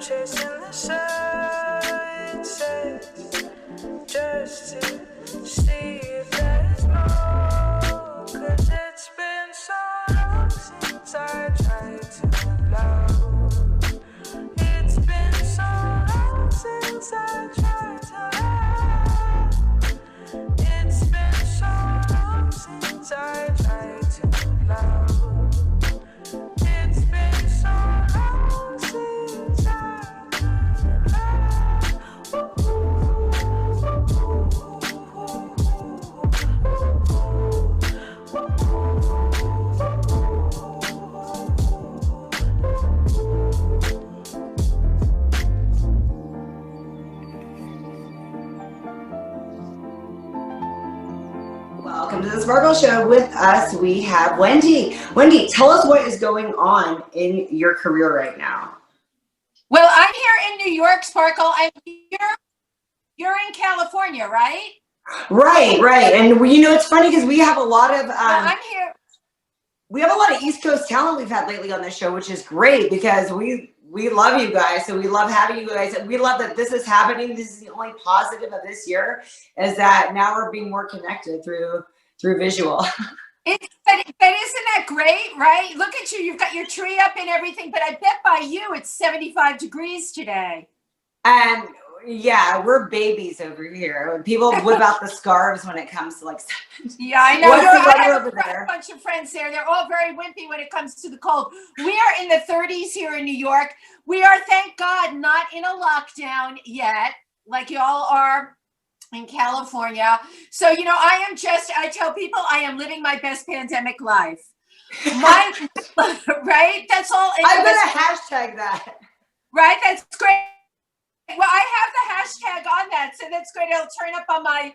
chasing the sunsets just to see if there's more. 'Cause it's been so long since I tried to love. It's been so long since I tried to love. It's been so long since I tried to love. It's been so long since I Welcome to the Sparkle Show. With us, we have Wendy. Wendy, tell us what is going on in your career right now. Well, I'm here in New York, Sparkle. I'm here. You're in California, right? Right. And it's funny because we have a lot of I'm here. We have a lot of East Coast talent we've had lately on the show, which is great because we love you guys. So we love having you guys. We love that this is happening. This is the only positive of this year is that now we're being more connected through visual. But isn't that great, right? Look at you. You've got your tree up and everything, but I bet by you it's 75 degrees today. And yeah, we're babies over here. People whip out the scarves when it comes to Yeah, I know. What's the I weather have over there? a bunch of friends there. They're all very wimpy when it comes to the cold. We are in the 30s here in New York. We are, thank God, not in a lockdown yet, like y'all are in California. So, I tell people I am living my best pandemic life. Right? That's all. I'm going to hashtag that. Right? That's great. Well, I have the hashtag on that, so that's great. It'll turn up on my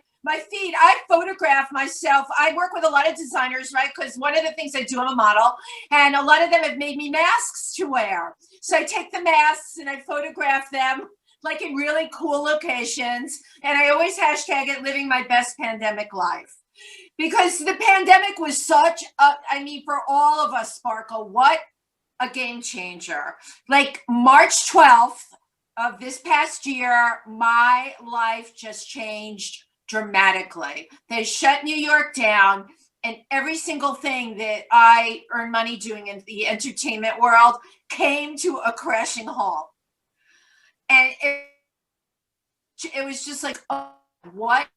feed. I photograph myself. I work with a lot of designers, right? Because one of the things I do, I'm a model, and a lot of them have made me masks to wear. So I take the masks and I photograph them like in really cool locations. And I always hashtag it living my best pandemic life. Because the pandemic was such for all of us, Sparkle, what a game changer. Like March 12th of this past year, my life just changed dramatically. They shut New York down, and every single thing that I earn money doing in the entertainment world came to a crashing halt. And it was just like, oh, what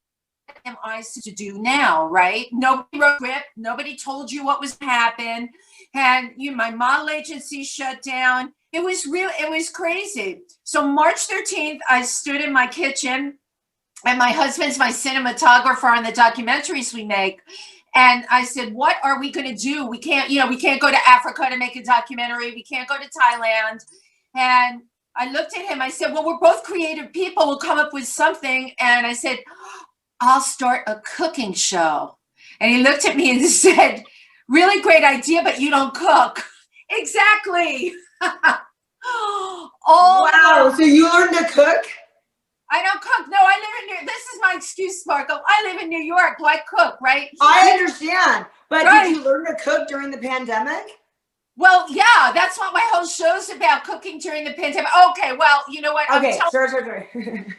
am I supposed to do now, right? Nobody wrote script. Nobody told you what was happen. And my model agency shut down. It was crazy. So March 13th, I stood in my kitchen, and my husband's my cinematographer on the documentaries we make. And I said, what are we going to do? We can't go to Africa to make a documentary. We can't go to Thailand. And I looked at him. I said, well, we're both creative people. We'll come up with something. And I said, I'll start a cooking show. And he looked at me and said, really great idea, but you don't cook. Exactly. Wow. So you learned to cook? I don't cook. No, I live in New York. This is my excuse, Sparkle. I live in New York. Do I cook, right? I understand. But right. Did you learn to cook during the pandemic? Well, yeah, that's what my whole show's about, cooking during the pandemic. Okay, well, you know what? Okay, sorry.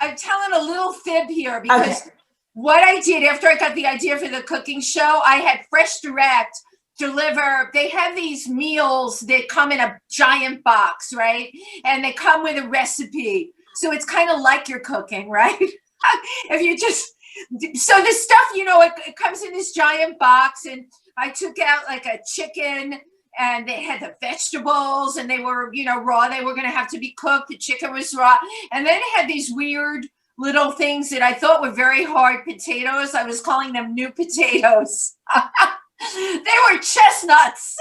I'm telling a little fib here because what I did after I got the idea for the cooking show, I had Fresh Direct deliver. They have these meals that come in a giant box, right? And they come with a recipe. So it's kind of like you're cooking, right? So the stuff, it comes in this giant box, and I took out like a chicken, and they had the vegetables, and they were, raw. They were going to have to be cooked. The chicken was raw. And then it had these weird little things that I thought were very hard potatoes. I was calling them new potatoes. They were chestnuts.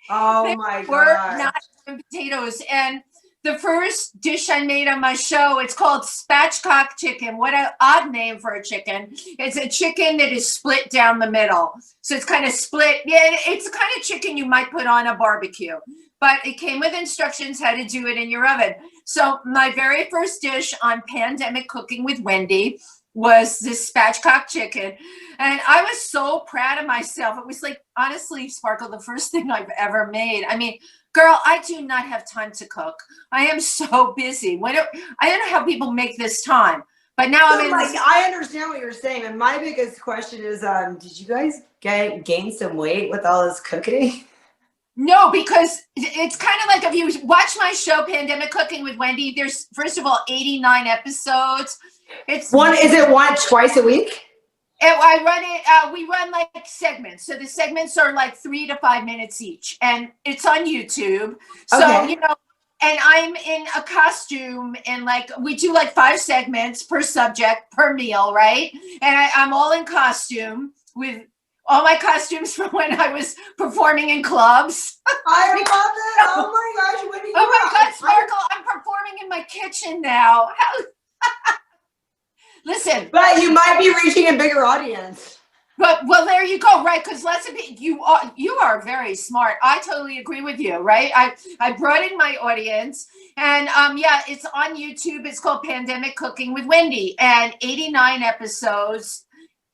Oh my God. Were not potatoes. And the first dish I made on my show, it's called spatchcock chicken. What an odd name for a chicken. It's a chicken that is split down the middle. So it's kind of split. Yeah, it's the kind of chicken you might put on a barbecue. But it came with instructions how to do it in your oven. So my very first dish on Pandemic Cooking with Wendy was this spatchcock chicken. And I was so proud of myself. It was like, honestly, Sparkle, the first thing I've ever made. I mean, Girl, I do not have time to cook. I am so busy. I don't know how people make this time. But now I'm in this. I understand what you're saying. And my biggest question is, did you guys gain some weight with all this cooking? No, because it's kind of like if you watch my show, Pandemic Cooking with Wendy, there's, first of all, 89 episodes. Is it twice a week? I run it, we run like segments. So the segments are like 3 to 5 minutes each. And it's on YouTube. So, Okay. And I'm in a costume, and like we do like 5 segments per subject per meal, right? And I'm all in costume with all my costumes from when I was performing in clubs. I love it. Oh my gosh, Wendy! Oh my God, Sparkle! I'm performing in my kitchen now. Listen, but you might be reaching a bigger audience. But well, there you go, right? Because you are very smart. I totally agree with you, right? I brought in my audience, and yeah, it's on YouTube. It's called Pandemic Cooking with Wendy, and 89 episodes,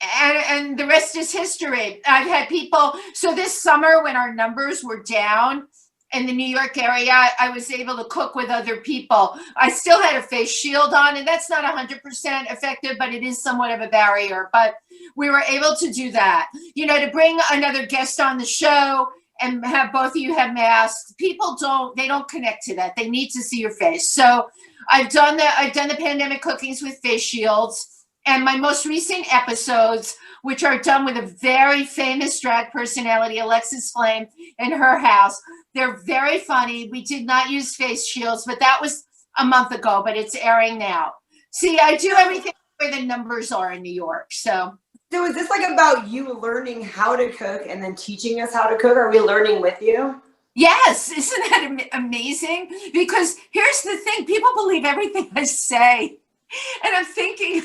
and the rest is history. I've had people. So this summer, when our numbers were down in the New York area, I was able to cook with other people. I still had a face shield on, and that's not 100% effective, but it is somewhat of a barrier. But we were able to do that. To bring another guest on the show and have both of you have masks, people don't connect to that. They need to see your face. So I've done the pandemic cookings with face shields, and my most recent episodes, which are done with a very famous drag personality, Alexis Flame, in her house. They're very funny. We did not use face shields, but that was a month ago, but it's airing now. See, I do everything where the numbers are in New York. So is this like about you learning how to cook and then teaching us how to cook? Are we learning with you? Yes. Isn't that amazing? Because here's the thing. People believe everything I say. And I'm thinking,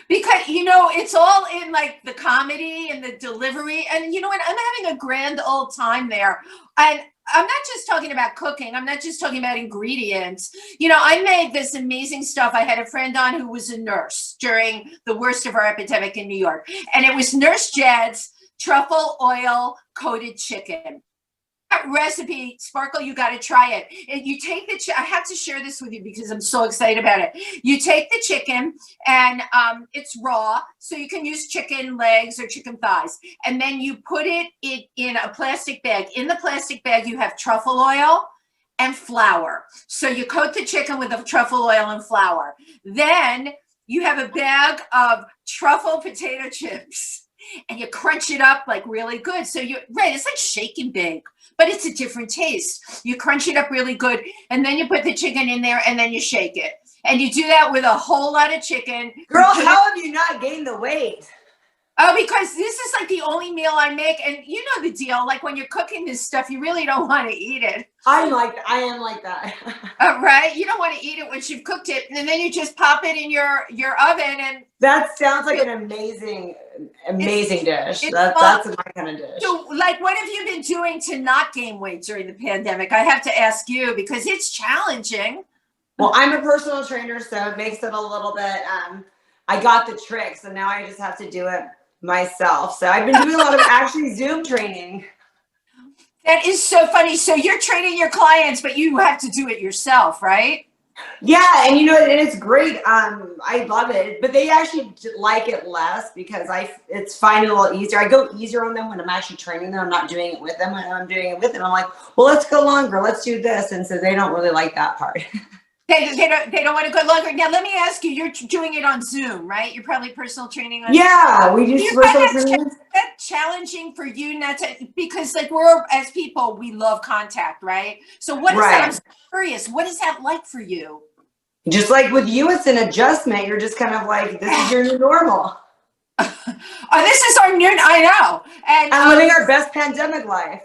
because, it's all in like the comedy and the delivery. And I'm having a grand old time there. And I'm not just talking about cooking. I'm not just talking about ingredients. I made this amazing stuff. I had a friend on who was a nurse during the worst of our epidemic in New York. And it was Nurse Jed's truffle oil coated chicken. That recipe, Sparkle, you got to try it. You take I have to share this with you because I'm so excited about it. You take the chicken, and it's raw, so you can use chicken legs or chicken thighs. And then you put it in a plastic bag. In the plastic bag, you have truffle oil and flour. So you coat the chicken with the truffle oil and flour. Then you have a bag of truffle potato chips, and you crunch it up like really good. So it's like shake and bake, but it's a different taste. You crunch it up really good, and then you put the chicken in there, and then you shake it. And you do that with a whole lot of chicken. Girl, how have you not gained the weight? Oh, because this is like the only meal I make, and you know the deal. Like when you're cooking this stuff, you really don't want to eat it. I am like that. Right? You don't want to eat it once you've cooked it, and then you just pop it in your oven. And that sounds like an amazing dish. That's my kind of dish. So, like, what have you been doing to not gain weight during the pandemic? I have to ask you because it's challenging. Well, I'm a personal trainer, so it makes it a little bit. I got the trick, so now I just have to do it myself. So I've been doing a lot of actually Zoom training. That is so funny. So you're training your clients, but you have to do it yourself, right? Yeah, and and it's great. I love it, but they actually like it less because it's finding a little easier. I go easier on them when I'm actually training them. I'm not doing it with them. When I'm doing it with them, I'm like, well, let's go longer. Let's do this, and so they don't really like that part. They don't want to go longer. Now, let me ask you, you're doing it on Zoom, right? You're probably personal training on Yeah, we do personal training. That challenging for you not to, because like we're, as people, we love contact, right? So what is that? I'm so curious. What is that like for you? Just like with you, it's an adjustment. You're just kind of like, this is your new normal. Oh, this is our new, I know. And I'm living our best pandemic life.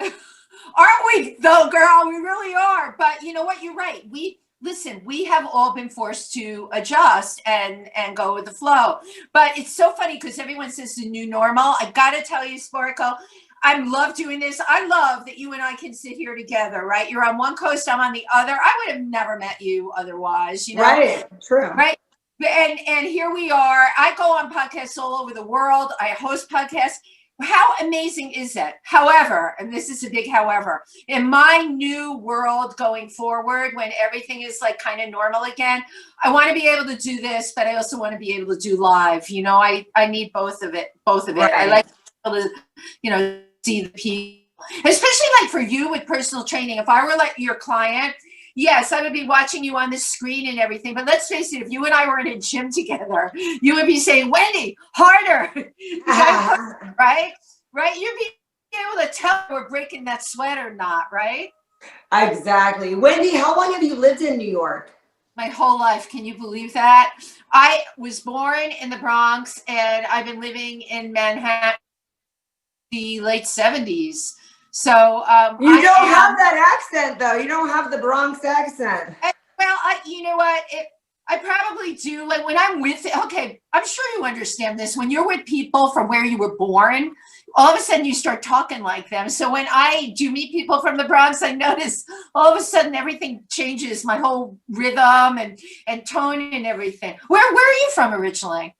Aren't we though, girl? We really are. But you know what? You're right. Listen, we have all been forced to adjust and go with the flow. But it's so funny because everyone says the new normal. I got to tell you, Sparkle, I love doing this. I love that you and I can sit here together, right? You're on one coast, I'm on the other. I would have never met you otherwise, Right, true. Right? And here we are. I go on podcasts all over the world. I host podcasts. How amazing is that? However, and this is a big however, in my new world going forward, when everything is like kind of normal again, I want to be able to do this, but I also want to be able to do live. You know, I need both of it. Right. I like to, you know, see the people, especially like for you with personal training. If I were like your client, yes, I would be watching you on the screen and everything. But let's face it, if you and I were in a gym together, you would be saying, Wendy, harder. Right? Right? You'd be able to tell we're breaking that sweat or not, right? Exactly. Wendy, how long have you lived in New York? My whole life. Can you believe that? I was born in the Bronx and I've been living in Manhattan the late 70s. So you don't have that accent though. You don't have the Bronx accent. Well, you know what? I probably do. Like when I'm with, okay, I'm sure you understand this. When you're with people from where you were born, all of a sudden you start talking like them. So when I do meet people from the Bronx, I notice all of a sudden everything changes, my whole rhythm and tone and everything. Where are you from originally?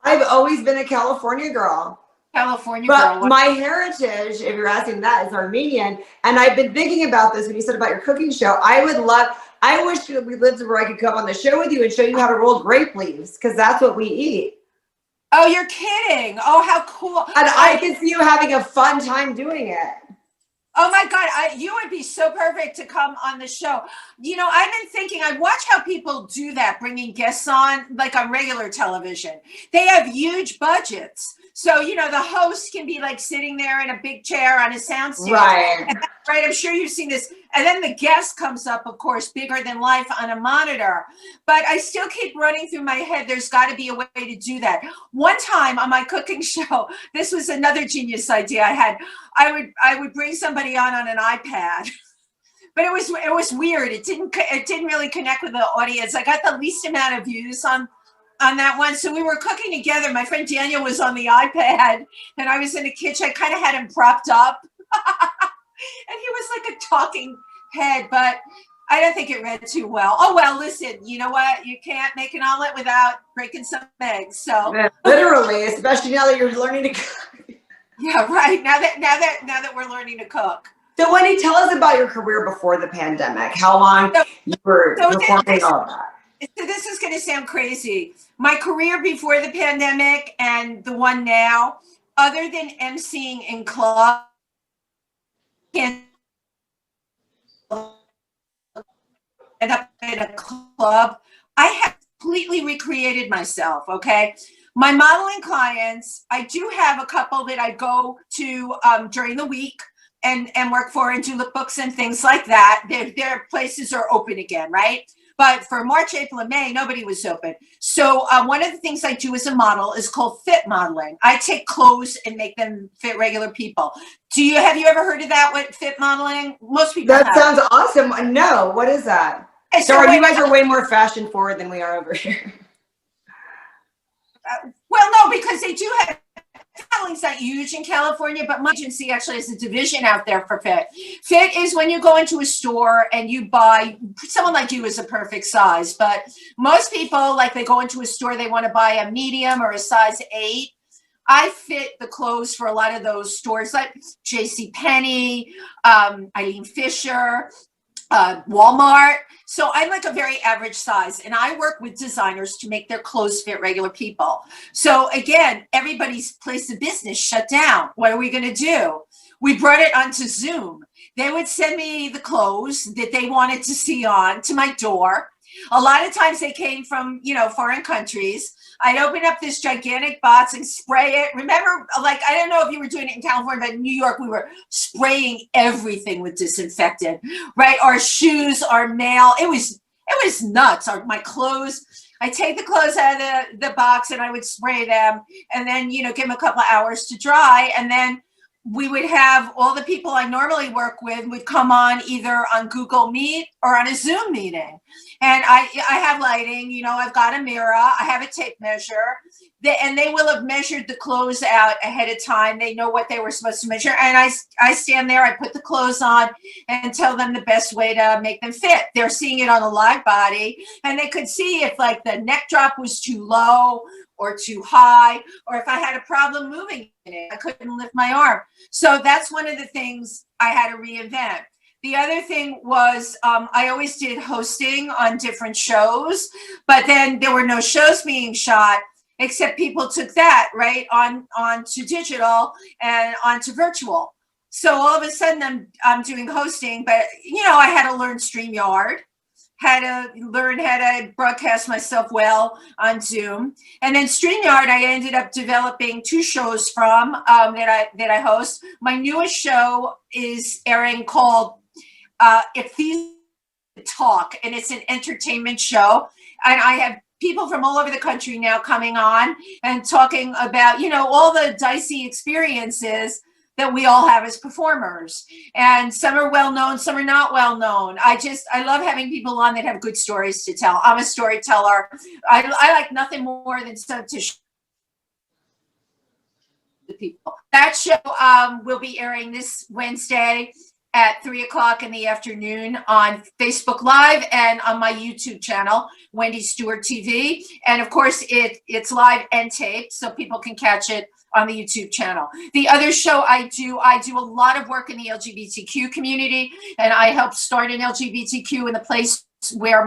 I've always been a California girl. California but girl. My heritage, if you're asking that, is Armenian. And I've been thinking about this when you said about your cooking show. I wish we lived where I could come on the show with you and show you how to roll grape leaves, because that's what we eat. Oh, you're kidding. Oh, how cool. And I can see you having a fun time doing it. Oh my God, you would be so perfect to come on the show. You know, I've been thinking, I watch how people do that, bringing guests on, like on regular television. They have huge budgets. So, you know, the host can be like sitting there in a big chair on a soundstage. Right. Right, I'm sure you've seen this. And then the guest comes up, of course, bigger than life on a monitor. But I still keep running through my head, there's got to be a way to do that. One time on my cooking show, this was another genius idea I had. I would bring somebody on an iPad. But it was weird. It didn't really connect with the audience. I got the least amount of views on that one. So we were cooking together. My friend Daniel was on the iPad and I was in the kitchen. I kind of had him propped up. And he was like a talking head, but I don't think it read too well. Oh, well, listen, you know what? You can't make an omelet without breaking some eggs. So literally, especially now that you're learning to cook. Yeah, right. Now that we're learning to cook. So Wendy, tell us about your career before the pandemic. How long you were performing all that? So this is going to sound crazy. My career before the pandemic and the one now, other than emceeing in clubs, end up in a club, I have completely recreated myself. Okay. My modeling clients, I do have a couple that I go to during the week and work for and do lookbooks and things like that. Their places are open again, right? But for March, April, and May, nobody was open. So one of the things I do as a model is called fit modeling. I take clothes and make them fit regular people. Have you ever heard of that? What fit modeling? Most people That have. sounds awesome. No, what is that? Sorry, you guys are way more fashion forward than we are over here. Well, no, because they do have. Modeling's not huge in California, but my agency actually has a division out there for fit. Fit is when you go into a store and you buy, someone like you is a perfect size, but most people, like they go into a store, they want to buy a medium or a size 8. I fit the clothes for a lot of those stores like JCPenney, Eileen Fisher, Walmart. So I'm like a very average size and I work with designers to make their clothes fit regular people. So again, everybody's place of business shut down. What are we going to do? We brought it onto Zoom. They would send me the clothes that they wanted to see on to my door. A lot of times they came from, foreign countries. I'd open up this gigantic box and spray it. Remember, like, I don't know if you were doing it in California, but in New York, we were spraying everything with disinfectant, right? Our shoes, our mail, it was nuts. My clothes, I take the clothes out of the box and I would spray them and then, give them a couple of hours to dry. And then we would have all the people I normally work with would come on either on Google Meet or on a Zoom meeting. And I have lighting, I've got a mirror, I have a tape measure, and they will have measured the clothes out ahead of time. They know what they were supposed to measure. And I stand there, I put the clothes on and tell them the best way to make them fit. They're seeing it on a live body and they could see if like the neck drop was too low or too high, or if I had a problem moving in it, I couldn't lift my arm. So that's one of the things I had to reinvent. The other thing was I always did hosting on different shows, but then there were no shows being shot, except people took that right onto digital and onto virtual. So all of a sudden I'm doing hosting, but I had to learn StreamYard, had to learn how to broadcast myself well on Zoom. And then StreamYard, I ended up developing 2 shows from that I host. My newest show is airing called If These Talk, and it's an entertainment show. And I have people from all over the country now coming on and talking about, all the dicey experiences that we all have as performers. And some are well known, some are not well known. I love having people on that have good stories to tell. I'm a storyteller. I like nothing more than to the people. That show will be airing this Wednesday at 3:00 in the afternoon on Facebook Live and on my YouTube channel, Wendy Stewart TV. And of course, it's live and taped, so people can catch it on the YouTube channel. The other show I do a lot of work in the LGBTQ community, and I helped start an LGBTQ in the place where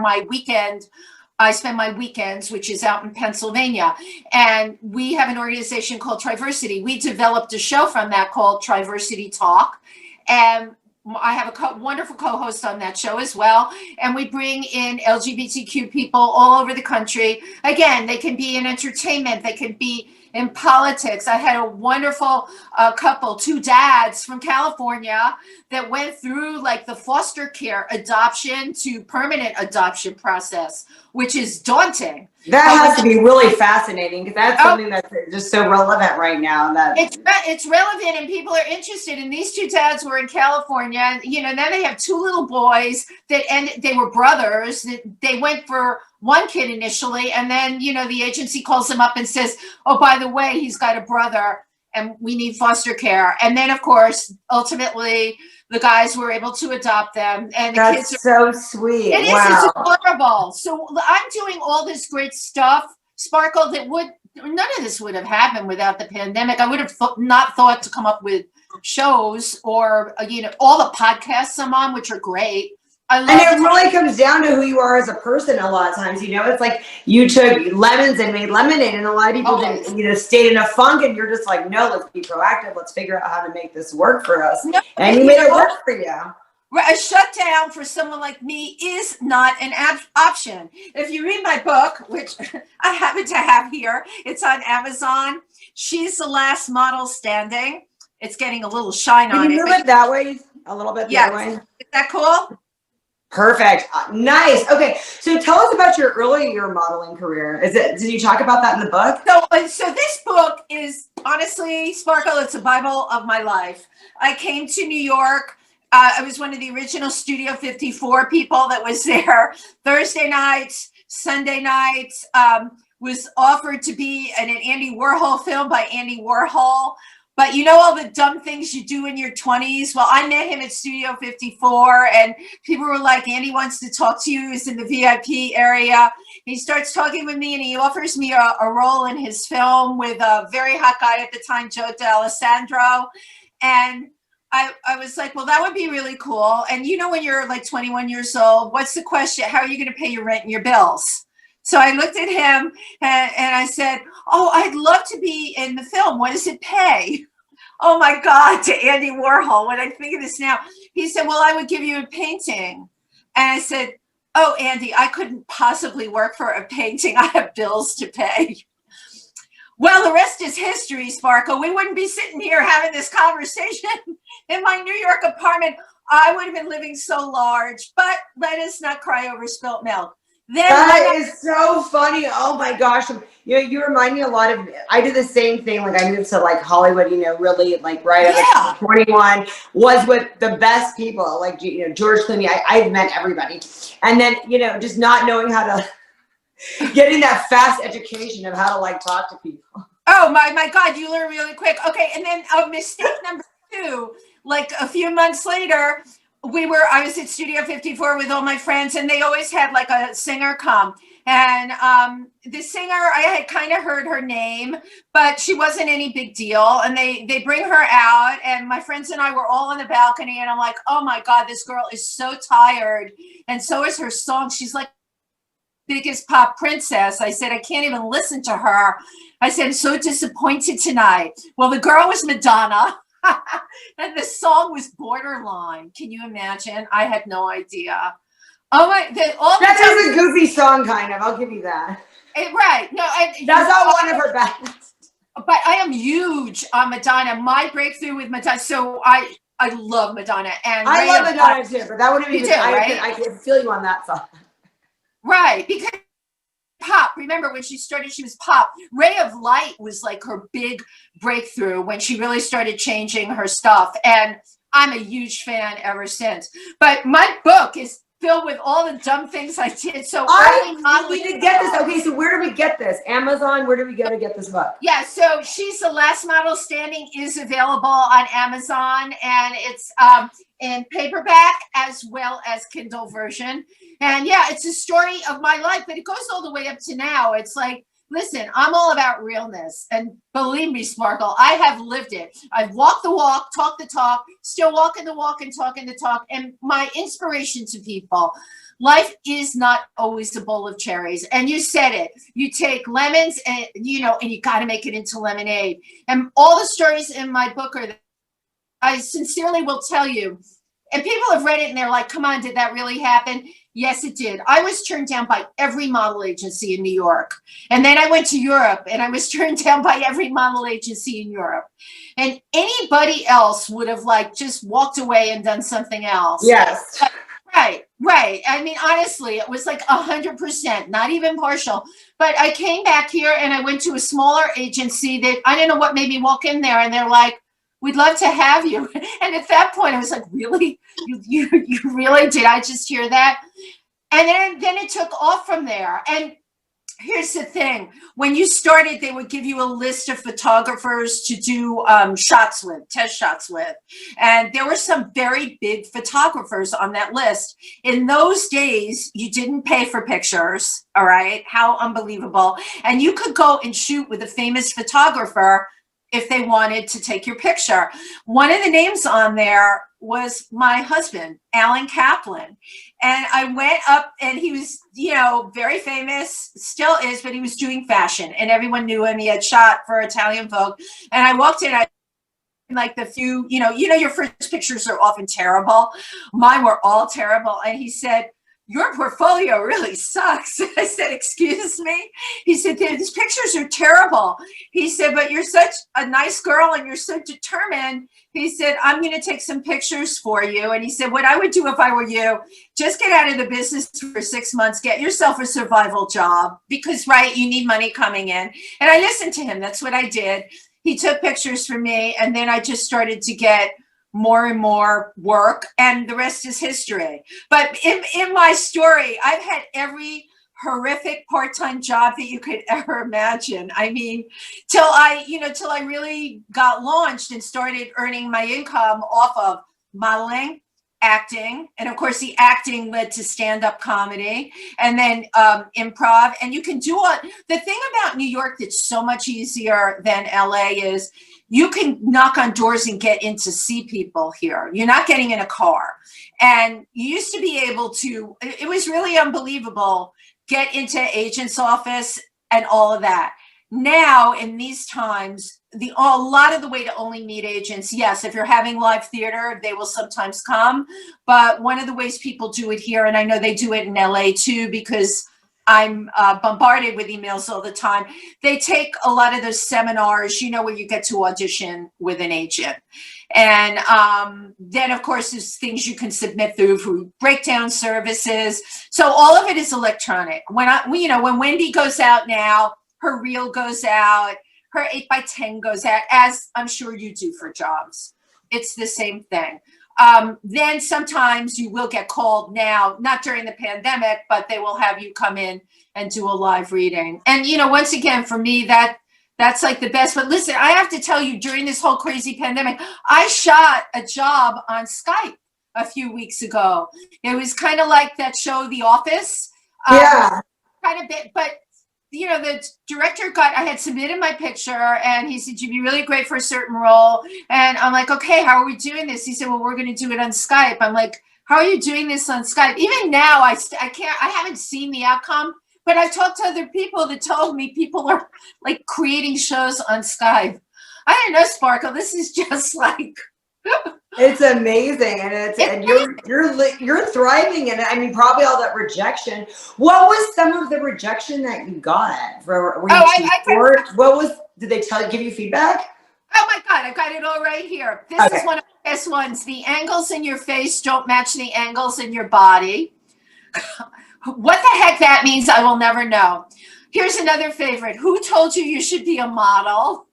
I spend my weekends, which is out in Pennsylvania. And we have an organization called Triversity. We developed a show from that called Triversity Talk. And I have a wonderful co-host on that show as well. And we bring in LGBTQ people all over the country. Again, they can be in entertainment. They can be in politics. I had a wonderful couple, 2 dads from California that went through like the foster care adoption to permanent adoption process, which is daunting. That has to be really fascinating, because that's something that's just so relevant right now. That it's relevant and people are interested. And these 2 dads were in California. Then they have 2 little boys they were brothers. They went for one kid initially, and then the agency calls them up and says, "Oh, by the way, he's got a brother, and we need foster care." And then, of course, ultimately, the guys were able to adopt them, and the kids are so sweet. It is. It's adorable. So I'm doing all this great stuff, Sparkle. None of this would have happened without the pandemic. I would have not thought to come up with shows or all the podcasts I'm on, which are great. And it really comes down to who you are as a person a lot of times. It's like you took lemons and made lemonade, and a lot of people stayed in a funk, and you're just like, no, let's be proactive. Let's figure out how to make this work for us. No, and you made it work for you. A shutdown for someone like me is not an option. If you read my book, which I happen to have here, it's on Amazon. She's the last model standing. It's getting a little shine on it. Can you move it that way? A little bit that way? Is that cool? Perfect. Nice. Okay. So tell us about your earlier modeling career. Did you talk about that in the book? So this book is honestly, Sparkle, it's a Bible of my life. I came to New York. I was one of the original Studio 54 people that was there. Thursday nights, Sunday nights, was offered to be in an Andy Warhol film by Andy Warhol. But all the dumb things you do in your 20s? Well, I met him at Studio 54, and people were like, Andy wants to talk to you. He's in the VIP area. He starts talking with me, and he offers me a role in his film with a very hot guy at the time, Joe D'Alessandro. And I was like, well, that would be really cool. And when you're like 21 years old, what's the question? How are you going to pay your rent and your bills? So I looked at him and I said, oh, I'd love to be in the film. What does it pay? Oh my God, to Andy Warhol. When I think of this now, he said, well, I would give you a painting. And I said, oh, Andy, I couldn't possibly work for a painting. I have bills to pay. Well, the rest is history, Sparkle. We wouldn't be sitting here having this conversation in my New York apartment. I would have been living so large, but let us not cry over spilt milk. That is so funny. Oh my gosh. You remind me a lot of, I did the same thing. Like I moved to like Hollywood, really like right after 21, was with the best people, like, George Clooney. I've met everybody. And then, just not knowing how to, getting that fast education of how to like talk to people. Oh my God, you learn really quick. Okay. And then mistake number 2, like a few months later, I was at Studio 54 with all my friends, and they always had like a singer come. And the singer, I had kind of heard her name, but she wasn't any big deal. And they bring her out, and my friends and I were all on the balcony, and I'm like, oh my God, this girl is so tired. And so is her song. She's like biggest pop princess. I said, I can't even listen to her. I said, I'm so disappointed tonight. Well, the girl was Madonna. And the song was borderline. Can you imagine? I had no idea. Oh my! That is a goofy song, kind of. I'll give you that. Right? No, that's not one of her best. But I am huge on Madonna. My breakthrough with Madonna. So I love Madonna, and I love Madonna too. But that wouldn't be. Right? I can feel you on that song. Right, because pop. Remember when she started? She was pop. Ray of Light was like her big breakthrough when she really started changing her stuff, and I'm a huge fan ever since. But my book is filled with all the dumb things I did. So we need to get this. Okay, so where do we get this? Amazon? Where do we go to get this book? Yeah, so She's the Last Model Standing is available on Amazon, and it's in paperback as well as Kindle version. And yeah, it's a story of my life, but it goes all the way up to now. It's like, listen, I'm all about realness. And believe me, Sparkle, I have lived it. I've walked the walk, talked the talk, still walking the walk and talking the talk. And my inspiration to people, life is not always a bowl of cherries. And you said it. You take lemons and, and you got to make it into lemonade. And all the stories in my book are that I sincerely will tell you, and people have read it and they're like, come on, did that really happen? Yes, it did. I was turned down by every model agency in New York. And then I went to Europe and I was turned down by every model agency in Europe. And anybody else would have like just walked away and done something else. Yes. But, right. I mean, honestly, it was like 100%, not even partial. But I came back here and I went to a smaller agency that I don't know what made me walk in there. And they're like, we'd love to have you. And at that point, I was like, really? You really? Did I just hear that? And then it took off from there. And here's the thing. When you started, they would give you a list of photographers to do test shots with. And there were some very big photographers on that list. In those days, you didn't pay for pictures, all right? How unbelievable. And you could go and shoot with a famous photographer if they wanted to take your picture. One of the names on there was my husband, Alan Kaplan. And I went up and he was, very famous, still is, but he was doing fashion and everyone knew him. He had shot for Italian Vogue. And I walked in, like the few, your first pictures are often terrible. Mine were all terrible. And he said, your portfolio really sucks. I said, excuse me? He said, these pictures are terrible. He said, but you're such a nice girl and you're so determined. He said, I'm going to take some pictures for you. And he said, what I would do if I were you, just get out of the business for 6 months, get yourself a survival job because, right, you need money coming in. And I listened to him. That's what I did. He took pictures for me. And then I just started to get more and more work, and the rest is history. But in my story, I've had every horrific part-time job that you could ever imagine. I mean, till I really got launched and started earning my income off of modeling, acting, and of course the acting led to stand-up comedy, and then improv. And you can do the thing about New York that's so much easier than LA is you can knock on doors and get in to see people here. You're not getting in a car. And you used to be able to, it was really unbelievable, get into agent's office and all of that. Now, in these times, a lot of the way to only meet agents, yes, if you're having live theater, they will sometimes come. But one of the ways people do it here, and I know they do it in LA too, because I'm bombarded with emails all the time. They take a lot of those seminars, where you get to audition with an agent. And then, of course, there's things you can submit through breakdown services. So all of it is electronic. When Wendy goes out now, her reel goes out, her 8x10 goes out, as I'm sure you do for jobs. It's the same thing. Then sometimes you will get called now, not during the pandemic, but they will have you come in and do a live reading. And, once again, for me, that's like the best. But listen, I have to tell you, during this whole crazy pandemic, I shot a job on Skype a few weeks ago. It was kind of like that show, The Office. Yeah. kind of bit, but you know, the director I had submitted my picture and he said, you'd be really great for a certain role. And I'm like, okay, how are we doing this? He said, well, we're going to do it on Skype. I'm like, how are you doing this on Skype? Even now, I haven't seen the outcome, but I've talked to other people that told me people are like creating shows on Skype. I don't know, Sparkle, this is just like. It's amazing, and you're thriving in it. I mean, probably all that rejection. What was some of the rejection that you got? Did they give you feedback? Oh my God, I've got it all right here. This is one of the best ones. The angles in your face don't match the angles in your body. What the heck that means, I will never know. Here's another favorite. Who told you you should be a model?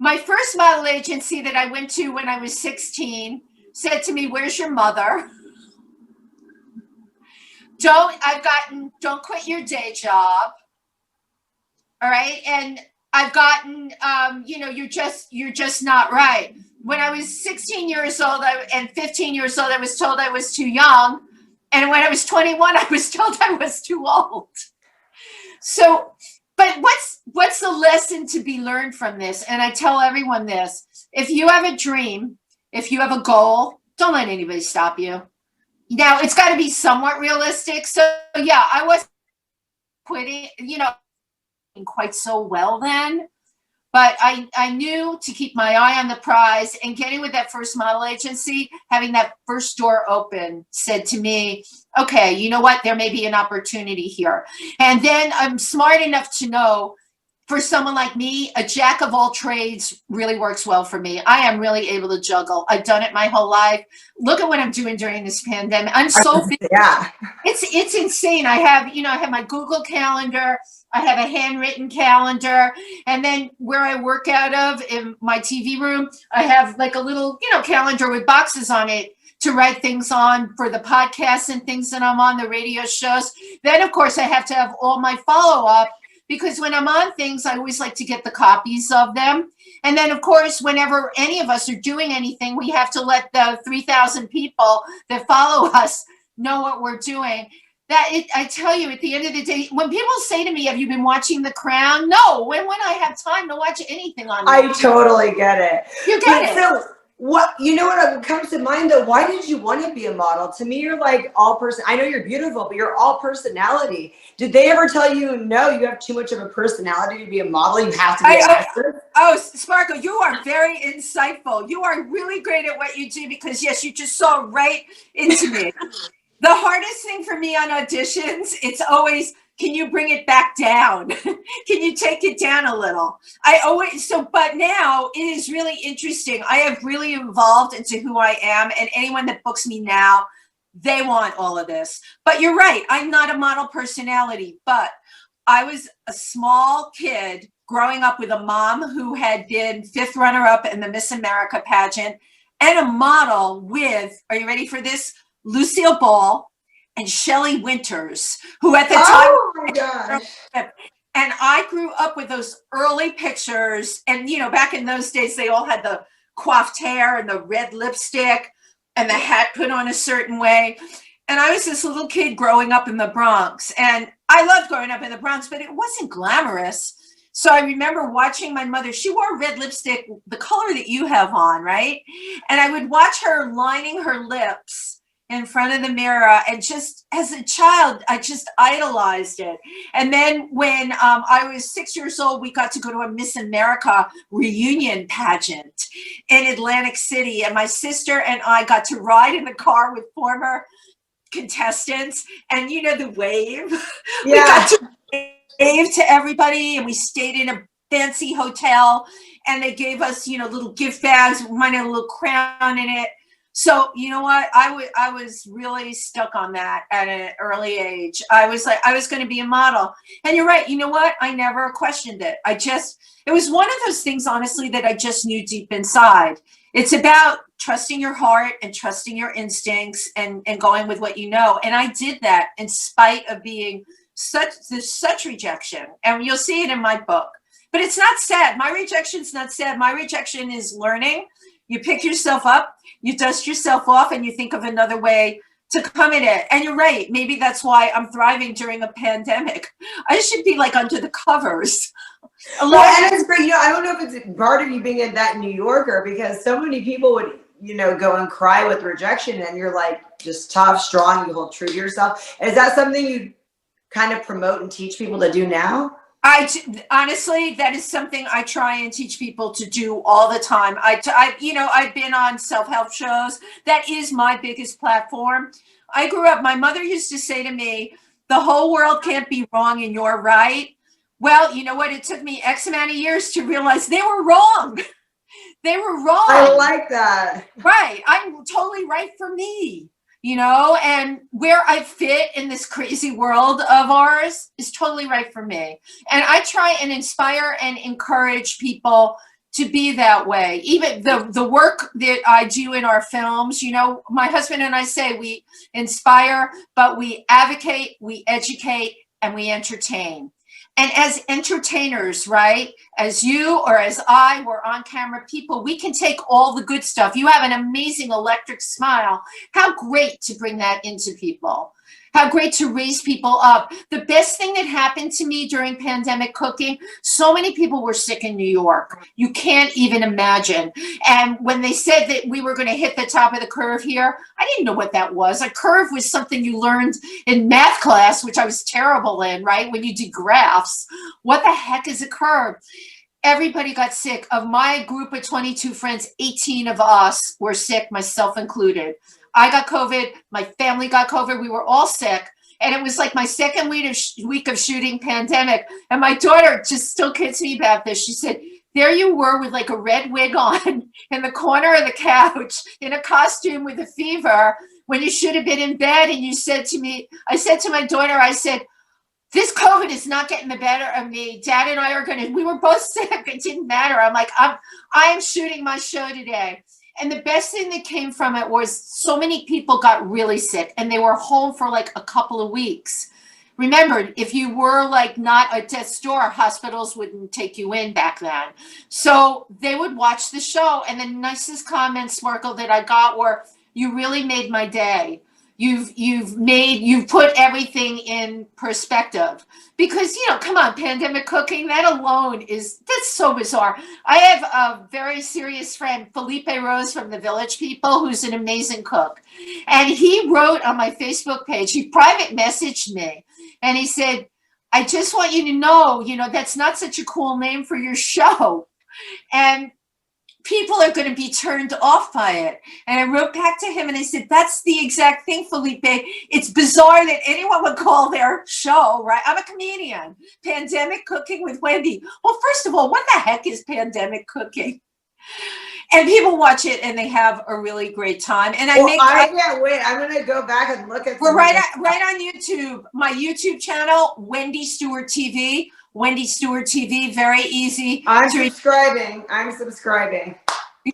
My first model agency that I went to when I was 16 said to me, where's your mother? Don't quit your day job. All right. And I've gotten, you're just not right. When I was 16 years old and 15 years old, I was told I was too young. And when I was 21, I was told I was too old. So, but what's the lesson to be learned from this? And I tell everyone this: if you have a dream, if you have a goal, don't let anybody stop you. Now, it's got to be somewhat realistic. So yeah, I was quitting, quite so well then, but I knew to keep my eye on the prize, and getting with that first model agency, having that first door open said to me, okay, you know what? There may be an opportunity here. And then I'm smart enough to know, for someone like me, a jack of all trades really works well for me. I am really able to juggle. I've done it my whole life. Look at what I'm doing during this pandemic. I'm so busy. Yeah. It's insane. I have my Google Calendar. I have a handwritten calendar. And then where I work out of in my TV room, I have like a little, calendar with boxes on it to write things on for the podcasts and things that I'm on, the radio shows. Then, of course, I have to have all my follow-up, because when I'm on things, I always like to get the copies of them. And then, of course, whenever any of us are doing anything, we have to let the 3,000 people that follow us know what we're doing. I tell you, at the end of the day, when people say to me, have you been watching The Crown? No, when I have time to watch anything on I totally get it. You get it. So what comes to mind though, why did you want to be a model? To me, you're like all person. I know you're beautiful, but you're all personality. Did they ever tell you, no, you have too much of a personality to be a model, you have to be an actress? Oh, Sparkle, you are very insightful. You are really great at what you do, because yes, you just saw right into me. The hardest thing for me on auditions, it's always, can you bring it back down? Can you take it down a little? But now it is really interesting. I have really evolved into who I am, and anyone that books me now, they want all of this. But you're right, I'm not a model personality, but I was a small kid growing up with a mom who had been 5th runner-up in the Miss America pageant, and a model with, are you ready for this? Lucille Ball and Shelley Winters, who at the time, oh my gosh. And I grew up with those early pictures. And, back in those days, they all had the coiffed hair and the red lipstick and the hat put on a certain way. And I was this little kid growing up in the Bronx. And I loved growing up in the Bronx, but it wasn't glamorous. So I remember watching my mother. She wore red lipstick, the color that you have on, right? And I would watch her lining her lips in front of the mirror, and just as a child, I just idolized it. And then when I was 6 years old, we got to go to a Miss America reunion pageant in Atlantic City, and my sister and I got to ride in the car with former contestants, and the wave. Yeah. We got to wave to everybody, and we stayed in a fancy hotel, and they gave us little gift bags, mine had a little crown in it. So, you know what? I was really stuck on that at an early age. I was like, I was going to be a model. And you're right. You know what? I never questioned it. It was one of those things, honestly, that I just knew deep inside. It's about trusting your heart and trusting your instincts and going with what you know. And I did that in spite of being such rejection. And you'll see it in my book. But it's not sad. My rejection's not sad. My rejection is learning. You pick yourself up, you dust yourself off, and you think of another way to come in it. And you're right. Maybe that's why I'm thriving during a pandemic. I should be like under the covers. Well, and it's great. I don't know if it's part of you being in that New Yorker, because so many people would, go and cry with rejection, and you're like just tough, strong, you hold true to yourself. Is that something you kind of promote and teach people to do now? Honestly, that is something I try and teach people to do all the time. I've been on self-help shows. That is my biggest platform. I grew up, my mother used to say to me, the whole world can't be wrong and you're right. Well, you know what? It took me X amount of years to realize they were wrong. They were wrong. I like that. Right. I'm totally right for me, and where I fit in this crazy world of ours is totally right for me. And I try and inspire and encourage people to be that way. Even the work that I do in our films, my husband and I say we inspire, but we advocate, we educate, and we entertain. And as entertainers, right, as you or as I were on camera people, we can take all the good stuff. You have an amazing electric smile. How great to bring that into people. How great to raise people up. The best thing that happened to me during pandemic cooking, so many people were sick in New York. You can't even imagine. And when they said that we were going to hit the top of the curve here, I didn't know what that was. A curve was something you learned in math class, which I was terrible in, right? When you did graphs. What the heck is a curve? Everybody got sick. Of my group of 22 friends, 18 of us were sick, myself included. I got COVID. My family got COVID. We were all sick. And it was like my second week of shooting pandemic. And my daughter just still kids me about this. She said, there you were with like a red wig on in the corner of the couch in a costume with a fever when you should have been in bed. And you said to me, I said to my daughter, I said, this COVID is not getting the better of me. Dad and I are we were both sick. It didn't matter. I'm like, I am shooting my show today. And the best thing that came from it was so many people got really sick and they were home for like a couple of weeks. Remember, if you were like not at death's door, hospitals wouldn't take you in back then. So they would watch the show, and the nicest comments, Sparkle, that I got were, you really made my day. You've put everything in perspective, because come on, pandemic cooking, that alone that's so bizarre. I have a very serious friend, Felipe Rose from the Village People, who's an amazing cook, and he wrote on my Facebook page, he private messaged me, and he said, I just want you to know, that's not such a cool name for your show, and people are going to be turned off by it. And I wrote back to him and I said, that's the exact thing, Felipe. It's bizarre that anyone would call their show, right? I'm a comedian. Pandemic Cooking with Wendy. Well, first of all, what the heck is pandemic cooking? And people watch it and they have a really great time. And I can't wait. I'm going to go back and look at. We're right on YouTube. My YouTube channel, Wendy Stewart TV. Wendy Stewart TV, very easy. I'm subscribing.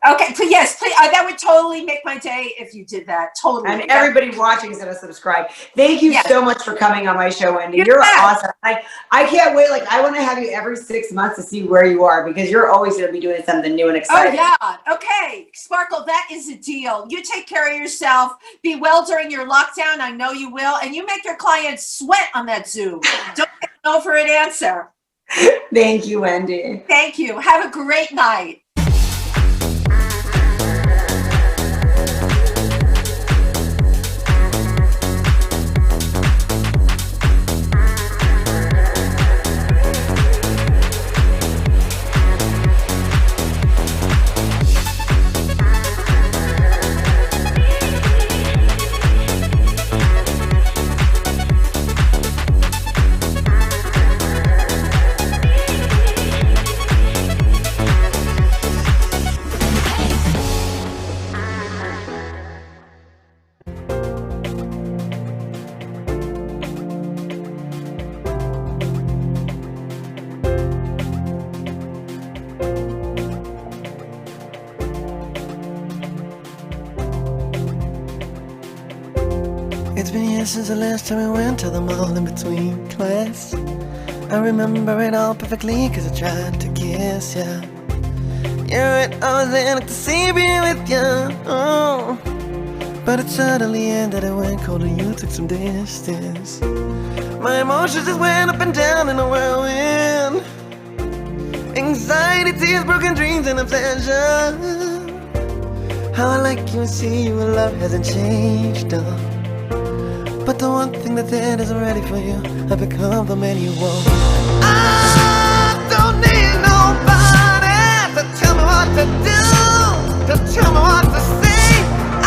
Okay, yes, please. That would totally make my day if you did that. Totally. And everybody watching is going to subscribe. Thank you so much for coming on my show, Wendy. You're awesome. I can't wait. Like, I want to have you every 6 months to see where you are, because you're always going to be doing something new and exciting. Oh, yeah. Okay. Sparkle, that is a deal. You take care of yourself. Be well during your lockdown. I know you will. And you make your clients sweat on that Zoom. Don't get no for an answer. Thank you, Wendy. Thank you. Have a great night. It's been years since the last time we went to the mall in between class. I remember it all perfectly, cause I tried to kiss ya. You're right, I was there to see me with ya. Oh. But it suddenly ended and went cold and you took some distance. My emotions just went up and down in a whirlwind. Anxiety, tears, broken dreams, and obsession. How I like you and see you and love hasn't changed, but the one thing that isn't ready for you, I've become the man you want. I don't need nobody to tell me what to do, to tell me what to say. I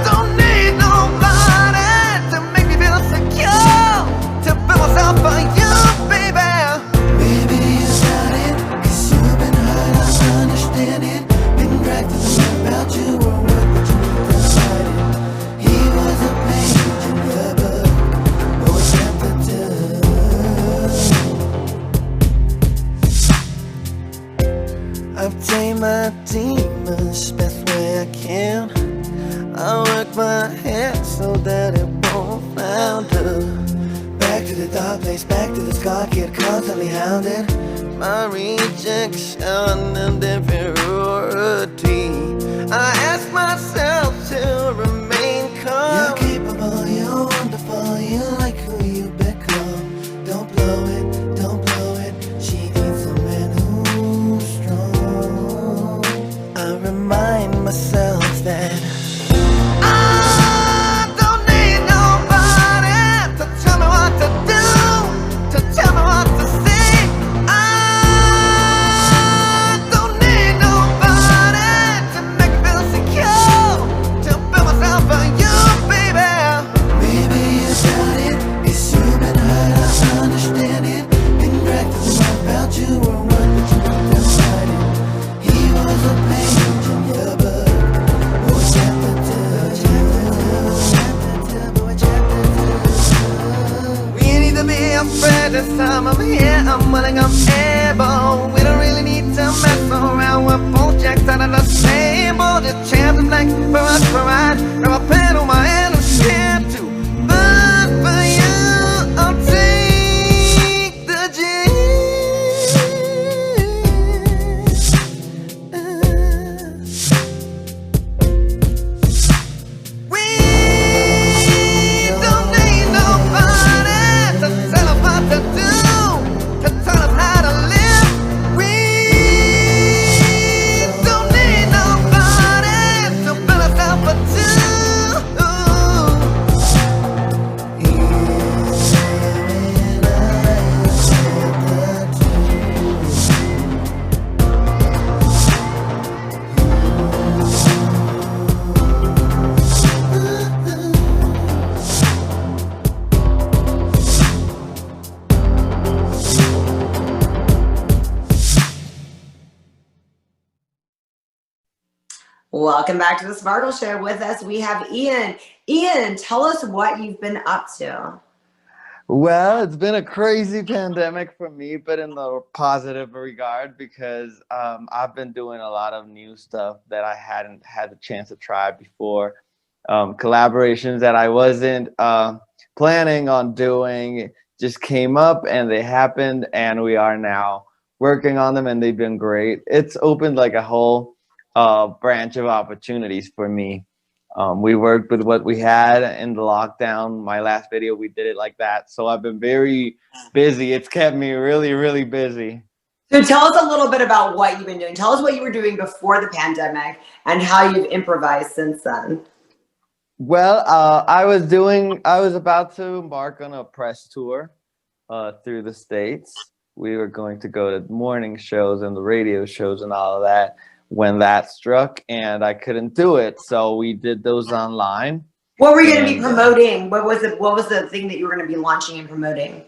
don't need nobody to make me feel secure, to build myself for you, baby. Maybe you got it, 'cause you've been hurt, I understand it. Been dragged to the mind about you or what, but you need to hide it. He was a page in the book, but was never done. I've tamed my demons best way I can. I work my head so that it won't flounder. Back to the dark place, back to the scar kid, constantly hounded. My rejection and inferiority. I ask myself to remain calm. You're capable, you're wonderful, you like who you become. Don't blow it, don't blow it. She needs a man who's strong. I remind myself that I don't need nobody to tell me what to do, to tell me what to say. I don't need nobody to make me feel secure, to build myself for you, baby. Maybe you got it, 'cause you've been hurt, I understand it. Been dragged to the mind about you or what, but you don't decide it. He was a page in your book, or chapter 2. We need to be afraid this time I'm here, I'm willing, I'm able. We don't really need to mess around with both jacks out of the table. Just chance is like for us to ride. Grab a pen on my hand and scared to. But for you, I'll take the chance. We don't need nobody to tell us what to do, to tell us how to live. We don't need nobody to build us up for two. Welcome back to the Sparkle Show. With us, we have Ian. Ian, tell us what you've been up to. Well, it's been a crazy pandemic for me, but in the positive regard, because I've been doing a lot of new stuff that I hadn't had the chance to try before. Collaborations that I wasn't planning on doing just came up and they happened, and we are now working on them, and they've been great. It's opened like a whole branch of opportunities for me. We worked with what we had in the lockdown. My last video, we did it like that. So I've been very busy. It's kept me really, really busy. So tell us a little bit about what you've been doing. Tell us what you were doing before the pandemic and how you've improvised since then. Well, I was about to embark on a press tour through the States. We were going to go to morning shows and the radio shows and all of that when that struck, and I couldn't do it. So we did those online. What were you going to be promoting? What was the thing that you were going to be launching and promoting?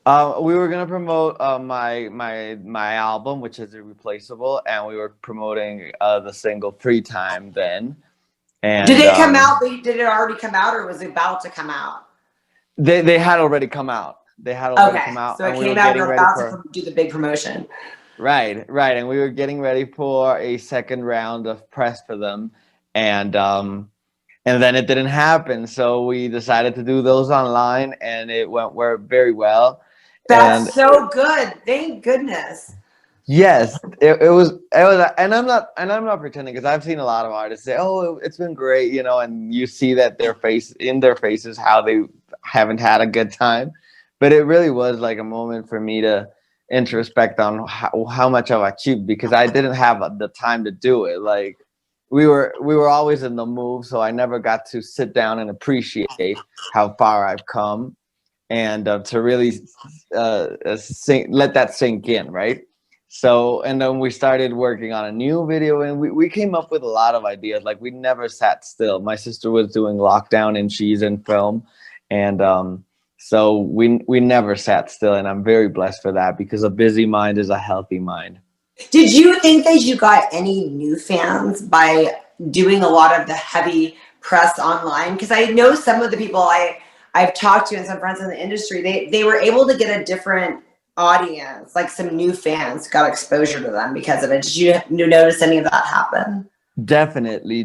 We were going to promote my album, which is Irreplaceable, and we were promoting the single Free Time then. And did it come out? Did it already come out, or was it about to come out? They had already come out. They had already come out. So it came out, you're about to do the big promotion. Right. And we were getting ready for a second round of press for them. And then it didn't happen. So we decided to do those online, and it went very well. That's so good. Thank goodness. Yes, it was, and I'm not pretending, because I've seen a lot of artists say, "Oh, it's been great," and you see that their faces how they haven't had a good time, but it really was like a moment for me to introspect on how much I've achieved, because I didn't have the time to do it. Like we were always in the move, so I never got to sit down and appreciate how far I've come, and to really let that sink in, right? So, and then we started working on a new video, and we came up with a lot of ideas. Like, we never sat still. My sister was doing lockdown, and she's in film, and so we never sat still, and I'm very blessed for that, because a busy mind is a healthy mind. Did you think that you got any new fans by doing a lot of the heavy press online? Because I know some of the people I've talked to and some friends in the industry, they were able to get a different audience, like some new fans got exposure to them because of it. Did you notice any of that happen? Definitely.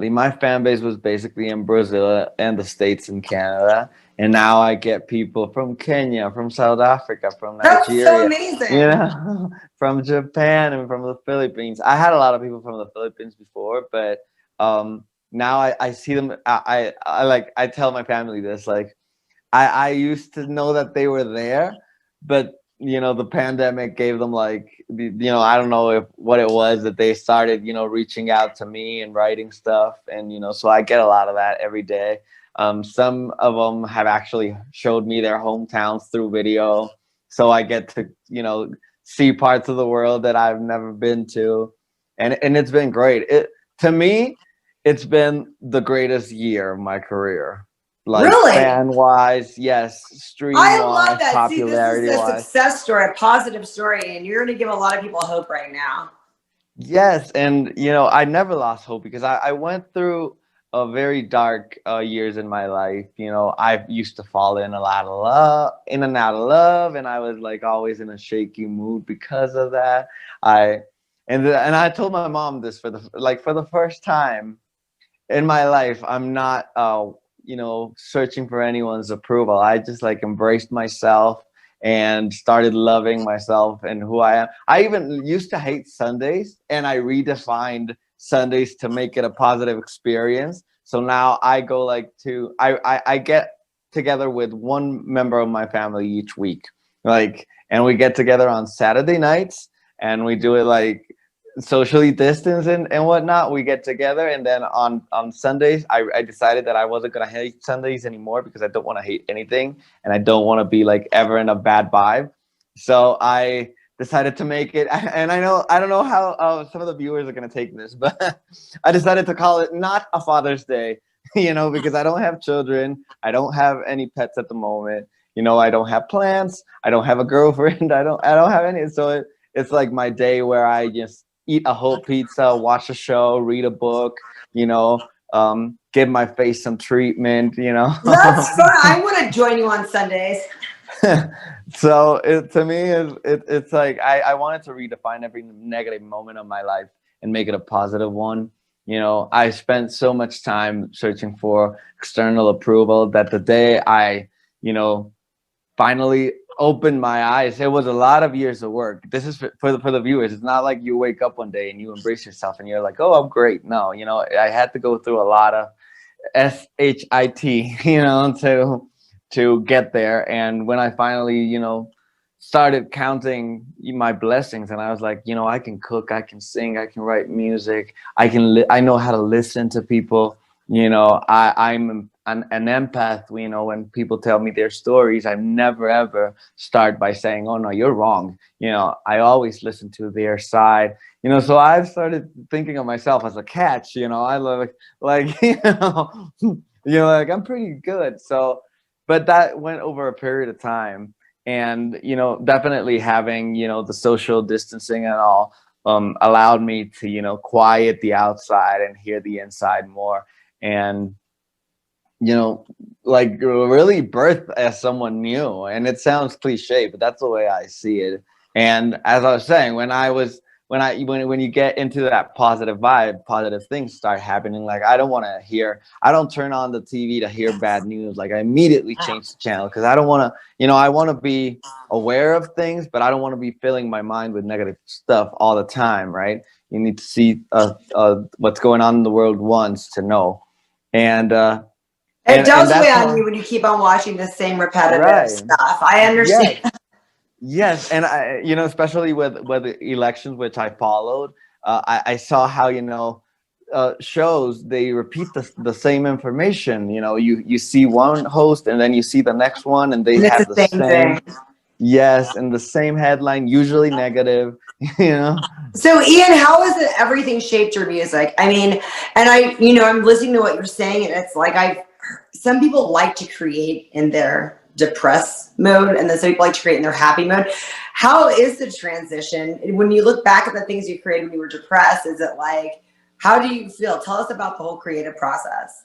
My fan base was basically in Brazil and the States and Canada. And now I get people from Kenya, from South Africa, from That's so Nigeria, amazing. from Japan and from the Philippines. I had a lot of people from the Philippines before, but now I see them. I tell my family this, like, I used to know that they were there, but the pandemic gave them, like, I don't know what it was, that they started, reaching out to me and writing stuff, and so I get a lot of that every day. Some of them have actually showed me their hometowns through video, so I get to see parts of the world that I've never been to, and it's been great. To me, it's been the greatest year of my career. Like, Really? fan wise, yes. Stream I wise, love that. See, this is popularity a wise. success story, a positive story, and you're going to give a lot of people hope right now. Yes, and I never lost hope, because I went through a very dark years in my life. I used to fall in and out of love, and I was like always in a shaky mood because of that. I told my mom this for the first time in my life. I'm not searching for anyone's approval. I just like embraced myself and started loving myself and who I am. I even used to hate Sundays, and I redefined Sundays to make it a positive experience. So now I go I get together with one member of my family each week, and we get together on Saturday nights, and we do it like socially distance and whatnot. We get together, and then on Sundays, I decided that I wasn't gonna hate Sundays anymore, because I don't want to hate anything, and I don't want to be like ever in a bad vibe. So I decided to make it, and I don't know how some of the viewers are gonna take this, but I decided to call it not a Father's Day, because I don't have children, I don't have any pets at the moment, I don't have plans, I don't have a girlfriend, I don't have any. So it's like my day where I just eat a whole pizza, watch a show, read a book, give my face some treatment, That's fun. I want to join you on Sundays. So to me, it's like I wanted to redefine every negative moment of my life and make it a positive one. I spent so much time searching for external approval that the day I, finally opened my eyes, it was a lot of years of work. This is for the viewers. It's not like you wake up one day and you embrace yourself and you're like, oh, I'm great. No, I had to go through a lot of SHIT, to get there. And when I finally, started counting my blessings, and I was like, I can cook, I can sing, I can write music, I know how to listen to people. I'm an empath. When people tell me their stories, I never ever start by saying, oh no, you're wrong. I always listen to their side. So I've started thinking of myself as a catch. I love like like I'm pretty good. So, but that went over a period of time, and definitely having the social distancing and all allowed me to quiet the outside and hear the inside more, and like really birth as someone new. And it sounds cliche, but that's the way I see it. And as I was saying, when I was when you get into that positive vibe, positive things start happening. Like I don't turn on the TV to hear bad news. Like I immediately change the channel because I don't want to, I want to be aware of things, but I don't want to be filling my mind with negative stuff all the time, right? You need to see what's going on in the world once to know. And it does that's weigh on you when you keep on watching the same repetitive Right. stuff. I understand. Yes, and especially with the elections, which I followed, I saw how shows, they repeat the same information. You see one host and then you see the next one, and they And it's have the the same same, thing. yes, and the same headline, usually negative. So Ian, how has everything shaped your music? I mean, and I'm listening to what you're saying, and it's like some people like to create in their depressed mode, and then some people like to create in their happy mode. How is the transition when you look back at the things you created when you were depressed? Is it like, how do you feel? Tell us about the whole creative process.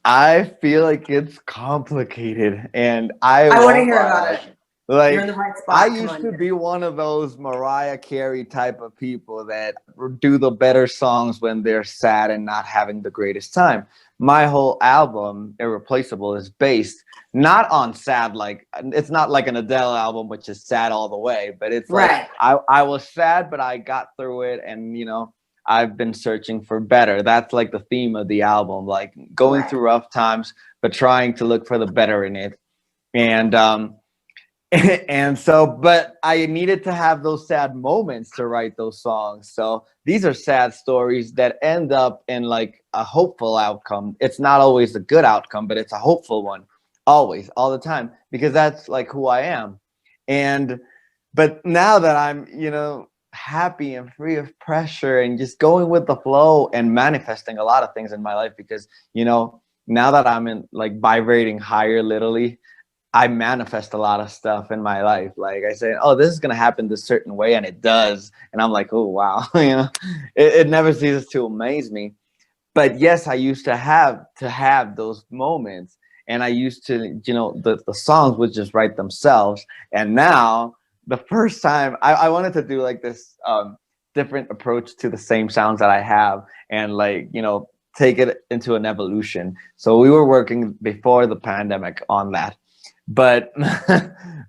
I feel like it's complicated, and I I want to won't hear lie. about it. Like, You're in the right spot. I used to be one of those Mariah Carey type of people that do the better songs when they're sad and not having the greatest time. My whole album, Irreplaceable, is based not on sad, like it's not like an Adele album, which is sad all the way, but it's like Right. I was sad, but I got through it, and I've been searching for better. That's like the theme of the album, like going through rough times, but trying to look for the better in it. And and so, but I needed to have those sad moments to write those songs. So these are sad stories that end up in like a hopeful outcome. It's not always a good outcome, but it's a hopeful one, always, all the time, because that's like who I am. But now that I'm, happy and free of pressure and just going with the flow and manifesting a lot of things in my life, because, now that I'm in like vibrating higher, literally, I manifest a lot of stuff in my life. Like I say, oh, this is going to happen this certain way, and it does. And I'm like, oh, wow. It never ceases to amaze me. But yes, I used to have those moments, and I used to, the songs would just write themselves. And now the first time I wanted to do like this different approach to the same sounds that I have, and like, take it into an evolution. So we were working before the pandemic on that. But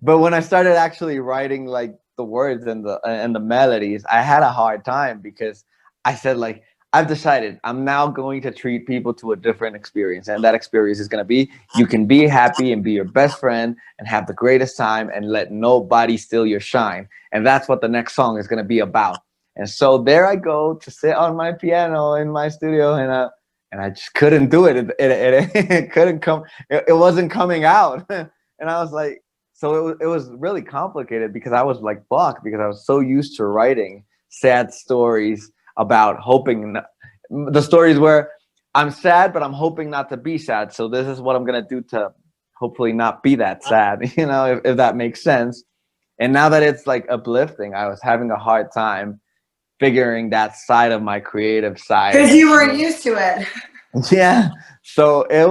but when I started actually writing like the words and the melodies, I had a hard time, because I said, like, I've decided I'm now going to treat people to a different experience, and that experience is going to be, you can be happy and be your best friend and have the greatest time and let nobody steal your shine. And that's what the next song is going to be about. And so there I go to sit on my piano in my studio, and I just couldn't do it. It couldn't come. It wasn't coming out. And I was like, so it was really complicated, because I was like blocked, because I was so used to writing sad stories about hoping, the stories where I'm sad, but I'm hoping not to be sad. So this is what I'm going to do to hopefully not be that sad, if that makes sense. And now that it's like uplifting, I was having a hard time figuring that side of my creative side. Because you weren't used to it. Yeah. So it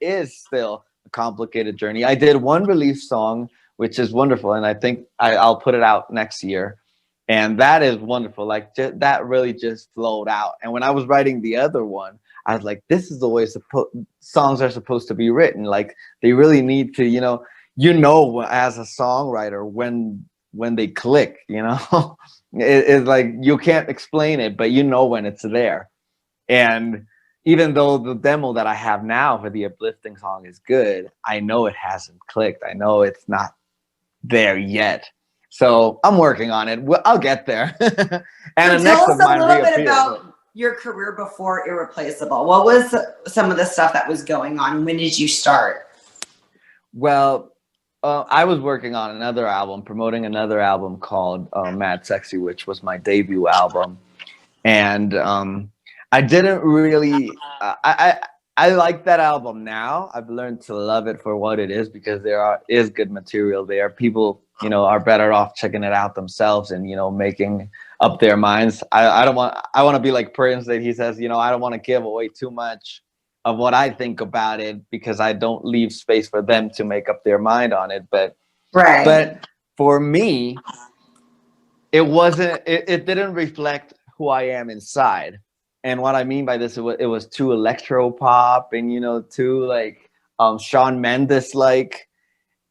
is still a complicated journey. I did one release song, which is wonderful, and I think I'll put it out next year. And that is wonderful. Like, that really just flowed out. And when I was writing the other one, I was like, this is the way songs are supposed to be written. Like, they really need to, as a songwriter, when they click, it's like, you can't explain it, but when it's there. And even though the demo that I have now for the uplifting song is good, I know it hasn't clicked. I know it's not there yet. So I'm working on it. I'll get there. And so tell us a little bit about your career before Irreplaceable. What was some of the stuff that was going on? When did you start? Well, I was working on another album, promoting another album called Mad Sexy, which was my debut album. And I didn't really, I like that album now. I've learned to love it for what it is, because there is good material there. People, are better off checking it out themselves and, making up their minds. I want to be like Prince, that he says, I don't want to give away too much of what I think about it, because I don't leave space for them to make up their mind on it. But for me, it wasn't. It didn't reflect who I am inside. And what I mean by this, it was too electro pop, and too like Shawn Mendes like.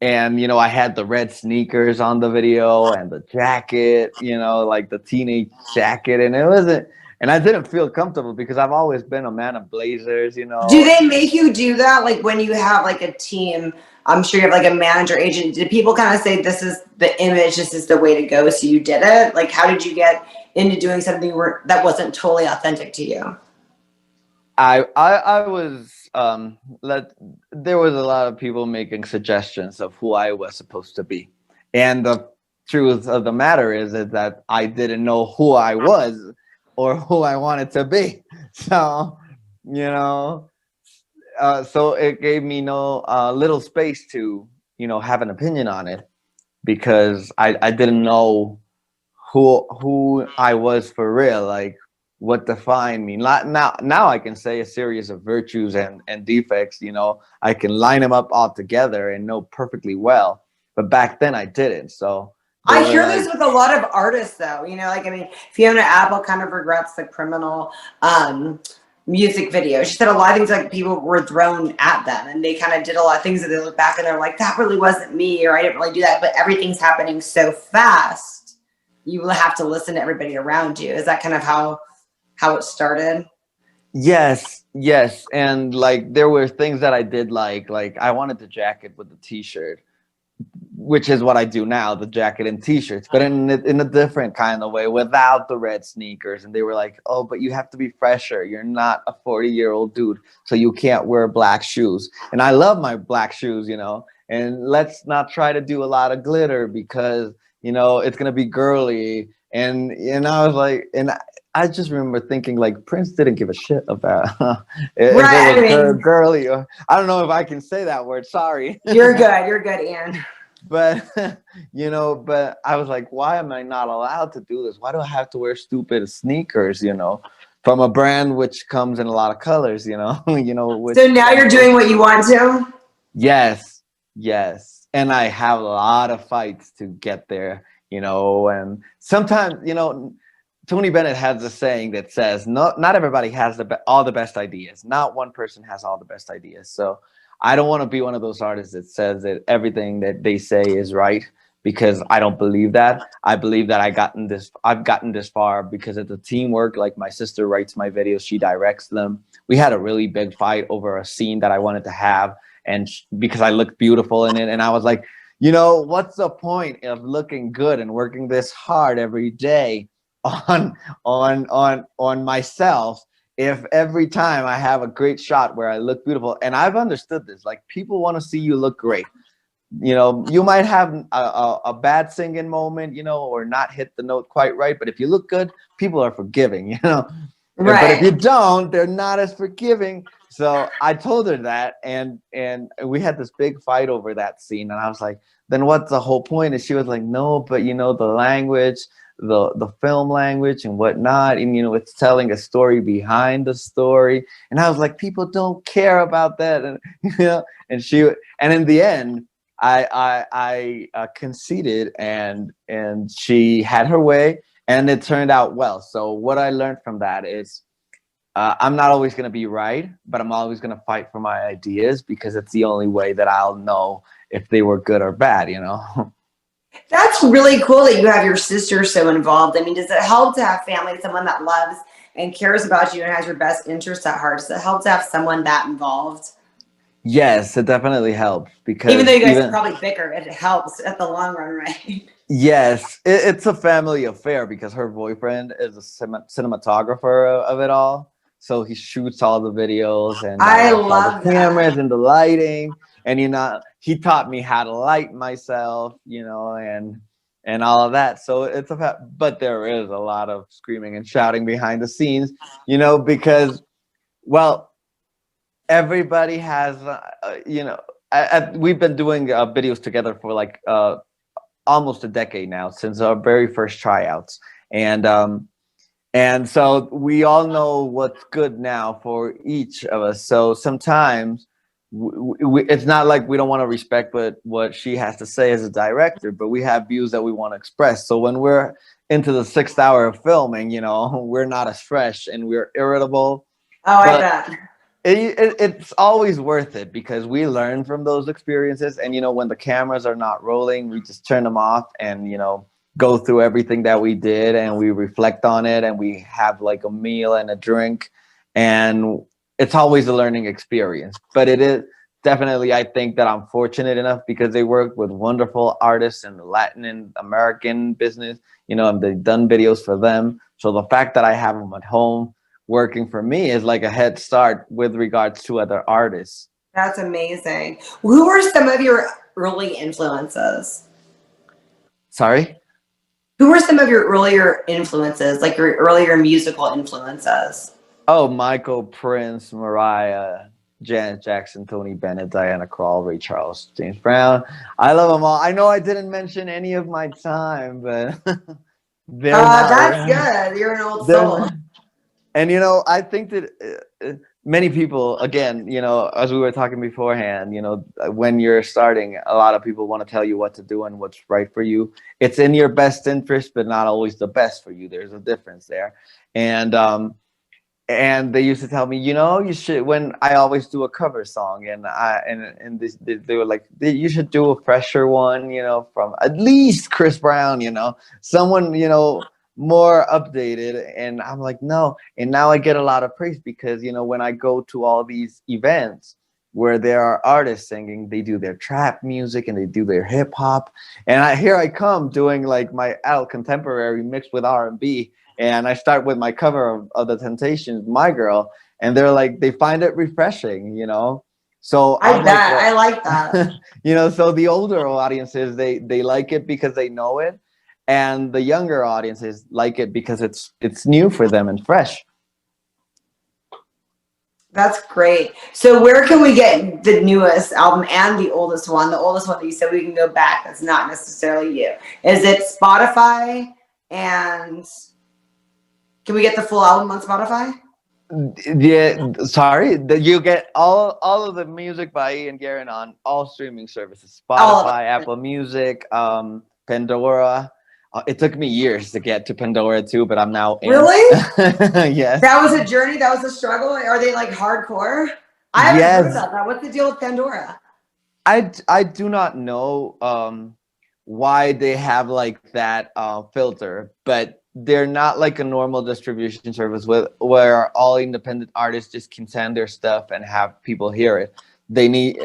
And I had the red sneakers on the video and the jacket, like the teenage jacket, and it wasn't. And I didn't feel comfortable because I've always been a man of blazers, Do they and make you do that? Like when you have like a team, I'm sure you have like a manager agent. Did people kind of say this is the image, this is the way to go? So you did it? Like how did you get into doing something that wasn't totally authentic to you? I was there was a lot of people making suggestions of who I was supposed to be, and the truth of the matter is that I didn't know who I was or who I wanted to be. So so it gave me no little space to have an opinion on it, because I didn't know who I was for real, like what defined me. Now I can say a series of virtues and defects, I can line them up all together and know perfectly well. But back then I didn't. So I hear this with a lot of artists though, like, I mean, Fiona Apple kind of regrets the Criminal music video. She said a lot of things like people were thrown at them and they kind of did a lot of things that they look back and they're like, that really wasn't me, or I didn't really do that. But everything's happening so fast, you will have to listen to everybody around you. Is that kind of how it started? Yes. And like there were things that I did, like I wanted the jacket with the t-shirt, which is what I do now, the jacket and t-shirts, but in a different kind of way, without the red sneakers. And they were like, oh, but you have to be fresher. You're not a 40-year-old dude, so you can't wear black shoes. And I love my black shoes, and let's not try to do a lot of glitter because, it's going to be girly. And I was like, and I just remember thinking like Prince didn't give a shit about if Right, it was girly. Or, I don't know if I can say that word. Sorry. You're good, Ian. But but I was like, why am I not allowed to do this? Why do I have to wear stupid sneakers, from a brand which comes in a lot of colors, which, so now you're doing what you want to? Yes. And I have a lot of fights to get there, and sometimes, Tony Bennett has a saying that says, not everybody has all the best ideas. Not one person has all the best ideas. So I don't want to be one of those artists that says that everything that they say is right, because I don't believe that. I believe that I've gotten this far because of the teamwork. Like my sister writes my videos, she directs them. We had a really big fight over a scene that I wanted to have, and because I looked beautiful in it, and I was like, what's the point of looking good and working this hard every day on myself if every time I have a great shot where I look beautiful? And I've understood this, like people want to see you look great. You might have a bad singing moment, or not hit the note quite right, but if you look good, people are forgiving, Right. But if you don't, they're not as forgiving. So I told her that, and we had this big fight over that scene, and I was like, then what's the whole point? And she was like, no, but the language, the film language and whatnot, and it's telling a story behind the story. And I was like, people don't care about that. And and in the end I conceded, and she had her way, and it turned out well. So what I learned from that is I'm not always going to be right, but I'm always going to fight for my ideas, because it's the only way that I'll know if they were good or bad, That's really cool that you have your sister so involved. I mean, does it help to have family, someone that loves and cares about you and has your best interests at heart? Does it help to have someone that involved? Yes, it definitely helps, because even though you guys probably bicker, it helps at the long run, right? Yes, it's a family affair, because her boyfriend is a cinematographer of it all. So he shoots all the videos, and I all love the cameras and the lighting. And he taught me how to light myself, and all of that. So it's but there is a lot of screaming and shouting behind the scenes, because, well, everybody has, we've been doing videos together for like almost a decade now, since our very first tryouts, and so we all know what's good now for each of us. So sometimes it's not like we don't want to respect what she has to say as a director, but we have views that we want to express. So when we're into the 6th hour of filming, you know, we're not as fresh and we're irritable. Oh, I But bet. it's always worth it because we learn from those experiences. And, you know, when the cameras are not rolling, we just turn them off and, you know, go through everything that we did and we reflect on it and we have like a meal and a drink. And it's always a learning experience. But it is definitely, I think that I'm fortunate enough because they work with wonderful artists in the Latin and American business, you know, and they've done videos for them. So the fact that I have them at home working for me is like a head start with regards to other artists. That's amazing. Who were some of your early influences? Sorry? Who were some of your earlier influences, like your earlier musical influences? Oh, Michael, Prince, Mariah, Janet Jackson, Tony Bennett, Diana Krall, Ray Charles, James Brown. I love them all. I know I didn't mention any of my time, but they're not. That's good. You're an old soul. And, you know, I think that many people, again, you know, as we were talking beforehand, you know, when you're starting, a lot of people want to tell you what to do and what's right for you. It's in your best interest, but not always the best for you. There's a difference there. And they used to tell me, you know, you should, when I always do a cover song and they were like, you should do a fresher one, you know, from at least Chris Brown, you know, someone, you know, more updated. And I'm like, no. And now I get a lot of praise because, you know, when I go to all these events where there are artists singing, they do their trap music and they do their hip hop. And here I come doing like my adult contemporary mixed with R&B. And I start with my cover of The Temptations, My Girl, and they're like, they find it refreshing, you know? So I bet. I like that. You know, so the older audiences, they like it because they know it. And the younger audiences like it because it's new for them and fresh. That's great. So where can we get the newest album and the oldest one? The oldest one that you said we can go back, that's not necessarily you. Is it Spotify? And can we get the full album on Spotify? Yeah, sorry. You get all of the music by Ian GUERIN on all streaming services. Spotify, Apple Music, Pandora. It took me years to get to Pandora too, but I'm now in. Really? Yes. That was a journey? That was a struggle? Are they like hardcore? I haven't heard about that. What's the deal with Pandora? I do not know why they have like that filter, but they're not like a normal distribution service where all independent artists just can send their stuff and have people hear it. They need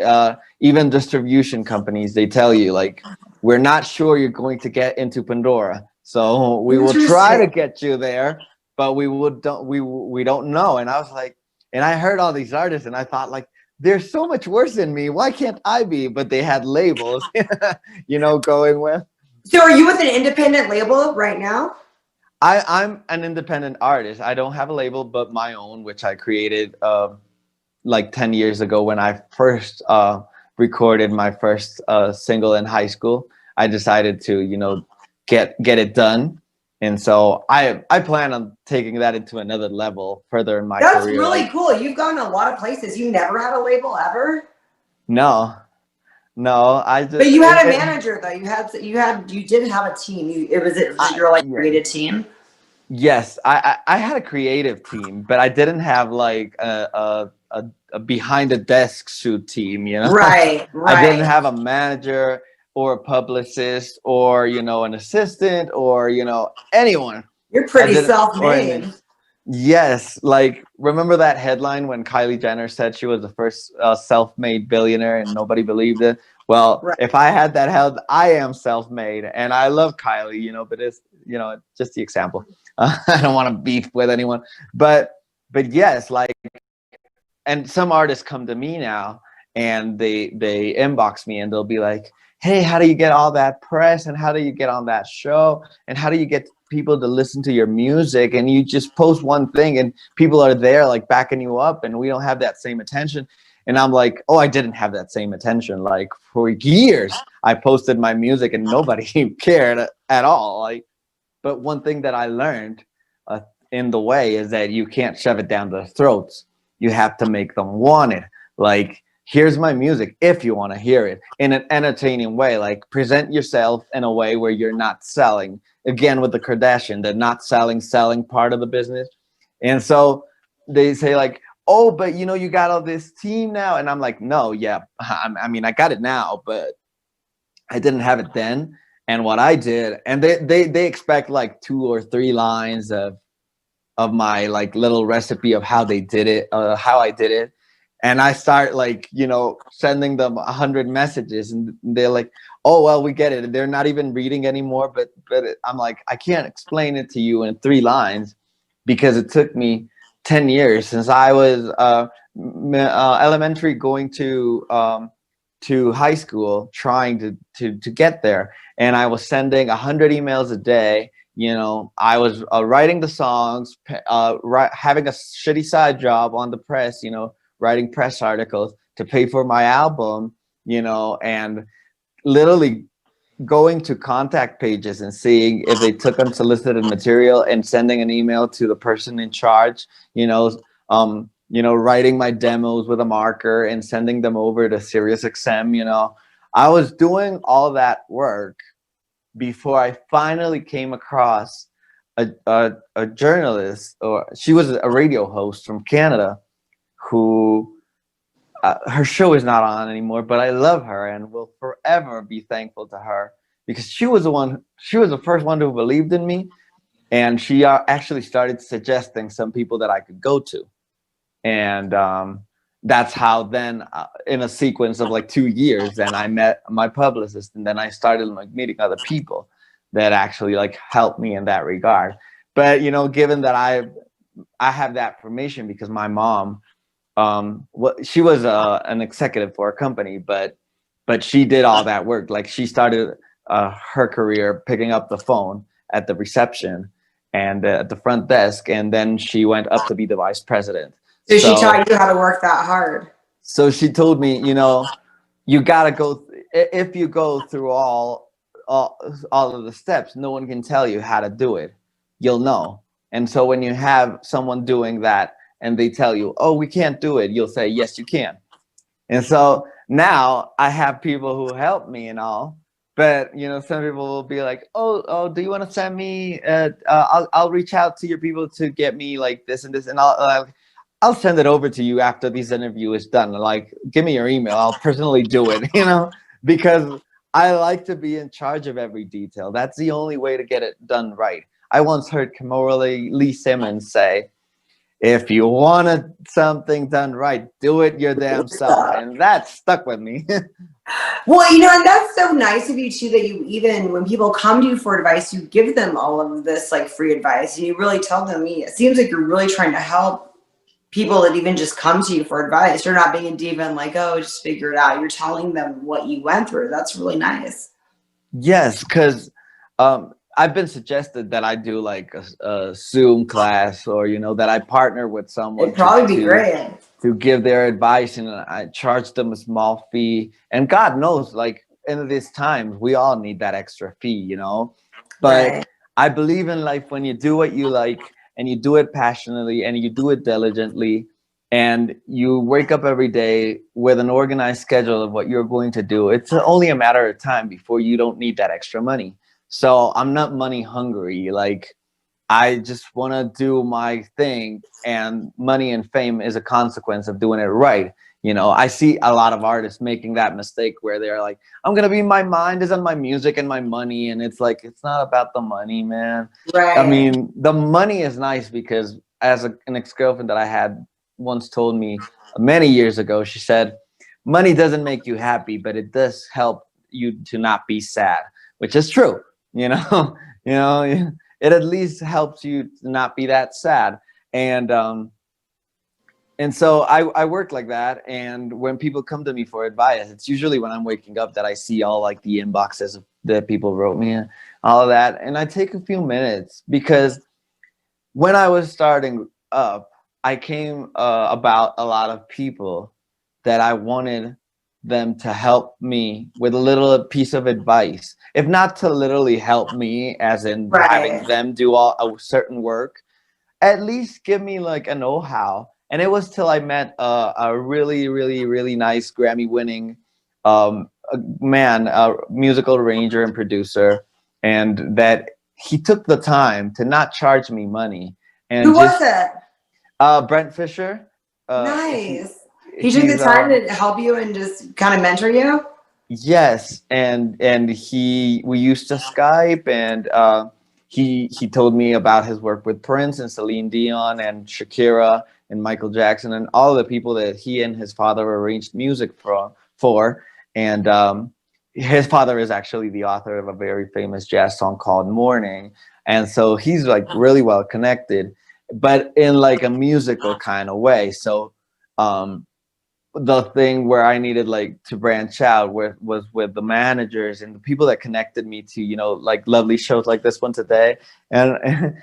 even distribution companies, they tell you like, we're not sure you're going to get into Pandora, so we will try to get you there, but we don't know. And I was like, and I heard all these artists and I thought like, they're so much worse than me, why can't I be? But they had labels, you know, going with. So are you with an independent label right now? I'm an independent artist. I don't have a label but my own, which I created like 10 years ago when I first recorded my first single in high school. I decided to, you know, get it done. And so I plan on taking that into another level further in my career. That's really cool. You've gone a lot of places. You never had a label ever? No, I just. But you had a manager though. You did have a team. It was your like creative team. Yes, I had a creative team, but I didn't have like a behind the desk shoot team, you know. Right. I didn't have a manager or a publicist or, you know, an assistant or, you know, anyone. You're pretty self-made. Yes, like remember that headline when Kylie Jenner said she was the first self-made billionaire and nobody believed it? Well, if I had that held, I am self-made and I love Kylie, you know, but it's, you know, just the example. I don't want to beef with anyone, but yes, like, and some artists come to me now and they inbox me and they'll be like, hey, how do you get all that press and how do you get on that show and how do you get people to listen to your music? And you just post one thing and people are there like backing you up and we don't have that same attention. And I'm like, oh, I didn't have that same attention. Like for years, I posted my music and nobody cared at all. Like, but one thing that I learned in the way is that you can't shove it down their throats. You have to make them want it. Like here's my music if you want to hear it in an entertaining way. Like, present yourself in a way where you're not selling. Again, with the Kardashian, the not selling part of the business. And so they say like, oh, but you know, you got all this team now. And I'm like, no, yeah, I mean, I got it now, but I didn't have it then. And what I did, and they expect like 2 or 3 lines of my like little recipe of how they did it, how I did it. And I start like, you know, sending them 100 messages, and they're like, oh, well, we get it. They're not even reading anymore. But I'm like, I can't explain it to you in 3 lines, because it took me 10 years since I was elementary going to high school, trying to get there. And I was sending 100 emails a day. You know, I was writing the songs, having a shitty side job on the press, you know, writing press articles to pay for my album, you know, and literally going to contact pages and seeing if they took unsolicited material and sending an email to the person in charge, you know, writing my demos with a marker and sending them over to SiriusXM. You know, I was doing all that work before I finally came across a journalist, or she was a radio host from Canada, who her show is not on anymore, but I love her and will forever be thankful to her, because she was the first one who believed in me. And she actually started suggesting some people that I could go to. And that's how then in a sequence of like 2 years, then I met my publicist, and then I started like meeting other people that actually like helped me in that regard. But, you know, given that I have that information because my mom, she was an executive for a company, but she did all that work. Like, she started her career picking up the phone at the reception and at the front desk, and then she went up to be the vice president. So she taught you how to work that hard. So she told me, you know, you gotta go. If you go through all of the steps, no one can tell you how to do it. You'll know. And so when you have someone doing that and they tell you, oh, we can't do it, you'll say, yes, you can. And so now I have people who help me and all, but, you know, some people will be like, oh, do you want to send me, I'll reach out to your people to get me like this and this, and I'll send it over to you after this interview is done. Like, give me your email. I'll personally do it, you know, because I like to be in charge of every detail. That's the only way to get it done right. I once heard Kimberly Lee Simmons say, if you want something done right, do it your damn self. And that stuck with me. Well, you know, and that's so nice of you too, that you, even when people come to you for advice, you give them all of this like free advice, and you really tell them, it seems like you're really trying to help people that even just come to you for advice. You're not being a diva and like, oh, just figure it out. You're telling them what you went through. That's really nice. Yes, because I've been suggested that I do like a Zoom class, or, you know, that I partner with someone. It'd probably be great to give their advice, and I charge them a small fee. And God knows, like, in this time, we all need that extra fee, you know. But right. I believe in life when you do what you like, and you do it passionately, and you do it diligently, and you wake up every day with an organized schedule of what you're going to do, it's only a matter of time before you don't need that extra money. So I'm not money hungry. Like, I just want to do my thing, and money and fame is a consequence of doing it right. You know, I see a lot of artists making that mistake where they're like, I'm going to be, my mind is on my music and my money. And it's like, it's not about the money, man. Right. I mean, the money is nice, because as an ex-girlfriend that I had once told me many years ago, she said, money doesn't make you happy, but it does help you to not be sad, which is true. You know, it at least helps you to not be that sad. And so I work like that. And when people come to me for advice, it's usually when I'm waking up that I see all like the inboxes that people wrote me and all of that. And I take a few minutes, because when I was starting up, I came about a lot of people that I wanted them to help me with a little piece of advice, if not to literally help me as in right. having them do a certain work, at least give me like a know-how And it was till I met a really, really, really nice Grammy-winning man, a musical arranger and producer, and that he took the time to not charge me money. And Who just was it? Brent Fisher. Nice. He took the He's time to help you and just kind of mentor you? yes, and we used to Skype, and he told me about his work with Prince and Celine Dion and Shakira and Michael Jackson and all the people that he and his father arranged music for. And his father is actually the author of a very famous jazz song called Morning, and so he's like really well connected, but in like a musical kind of way. So the thing where I needed like to branch out was with the managers and the people that connected me to, you know, like lovely shows like this one today. And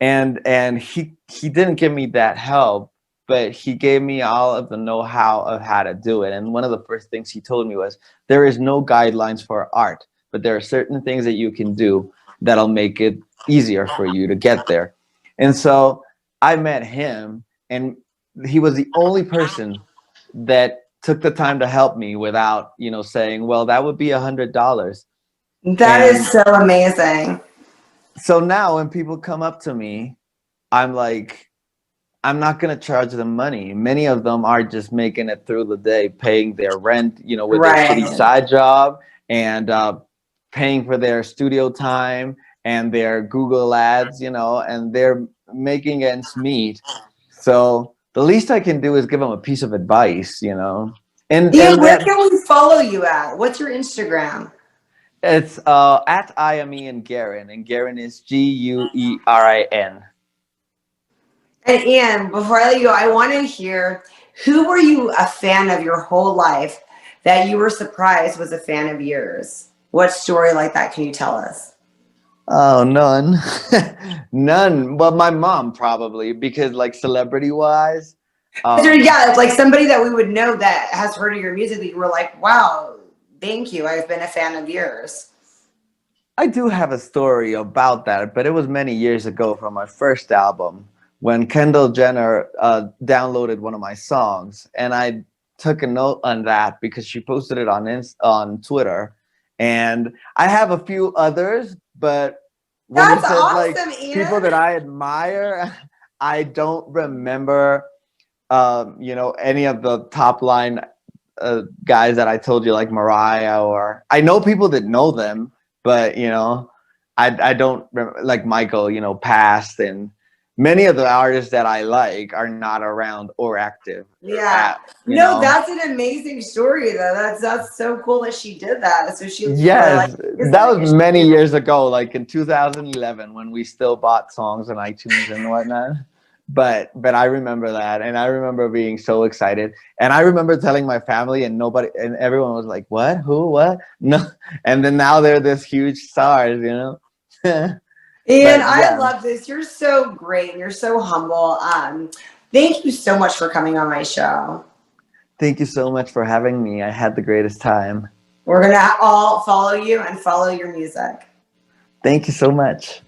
and he didn't give me that help, but he gave me all of the know-how of how to do it. And one of the first things he told me was, there is no guidelines for art, but there are certain things that you can do that'll make it easier for you to get there. And so I met him, and he was the only person that took the time to help me without, you know, saying, well, that would be $100. That is so amazing. So now when people come up to me, I'm like, I'm not going to charge them money. Many of them are just making it through the day, paying their rent, you know, with their shitty side job, and paying for their studio time and their Google ads, you know, and they're making ends meet. So the least I can do is give them a piece of advice, you know. And where can we follow you at? What's your Instagram? It's at I am Ian GUERIN, and GUERIN is GUERIN. And Ian, before I let you go, I want to hear, who were you a fan of your whole life that you were surprised was a fan of yours? What story like that can you tell us? Oh, none. None. Well, my mom probably, because like celebrity wise. Yeah, it's like somebody that we would know that has heard of your music that you were like, wow, thank you, I've been a fan of yours. I do have a story about that, but it was many years ago from my first album, when Kendall Jenner downloaded one of my songs, and I took a note on that because she posted it on Twitter, and I have a few others, but when That's it says awesome, like Ian. people that I admire, I don't remember, you know, any of the top line guys that I told you, like Mariah, or I know people that know them, but you know, I don't remember, like Michael, you know, passed, and many of the artists that I like are not around or active. Yeah. No, that's an amazing story though. That's so cool that she did that. So she yes, that was many years ago, like in 2011, when we still bought songs on iTunes and whatnot. But I remember that, and I remember being so excited, and I remember telling my family, and everyone was like, "What? Who? What?" No, and then now they're this huge stars, you know. Ian, I love this. You're so great, and you're so humble. Thank you so much for coming on my show. Thank you so much for having me. I had the greatest time. We're gonna all follow you and follow your music. Thank you so much.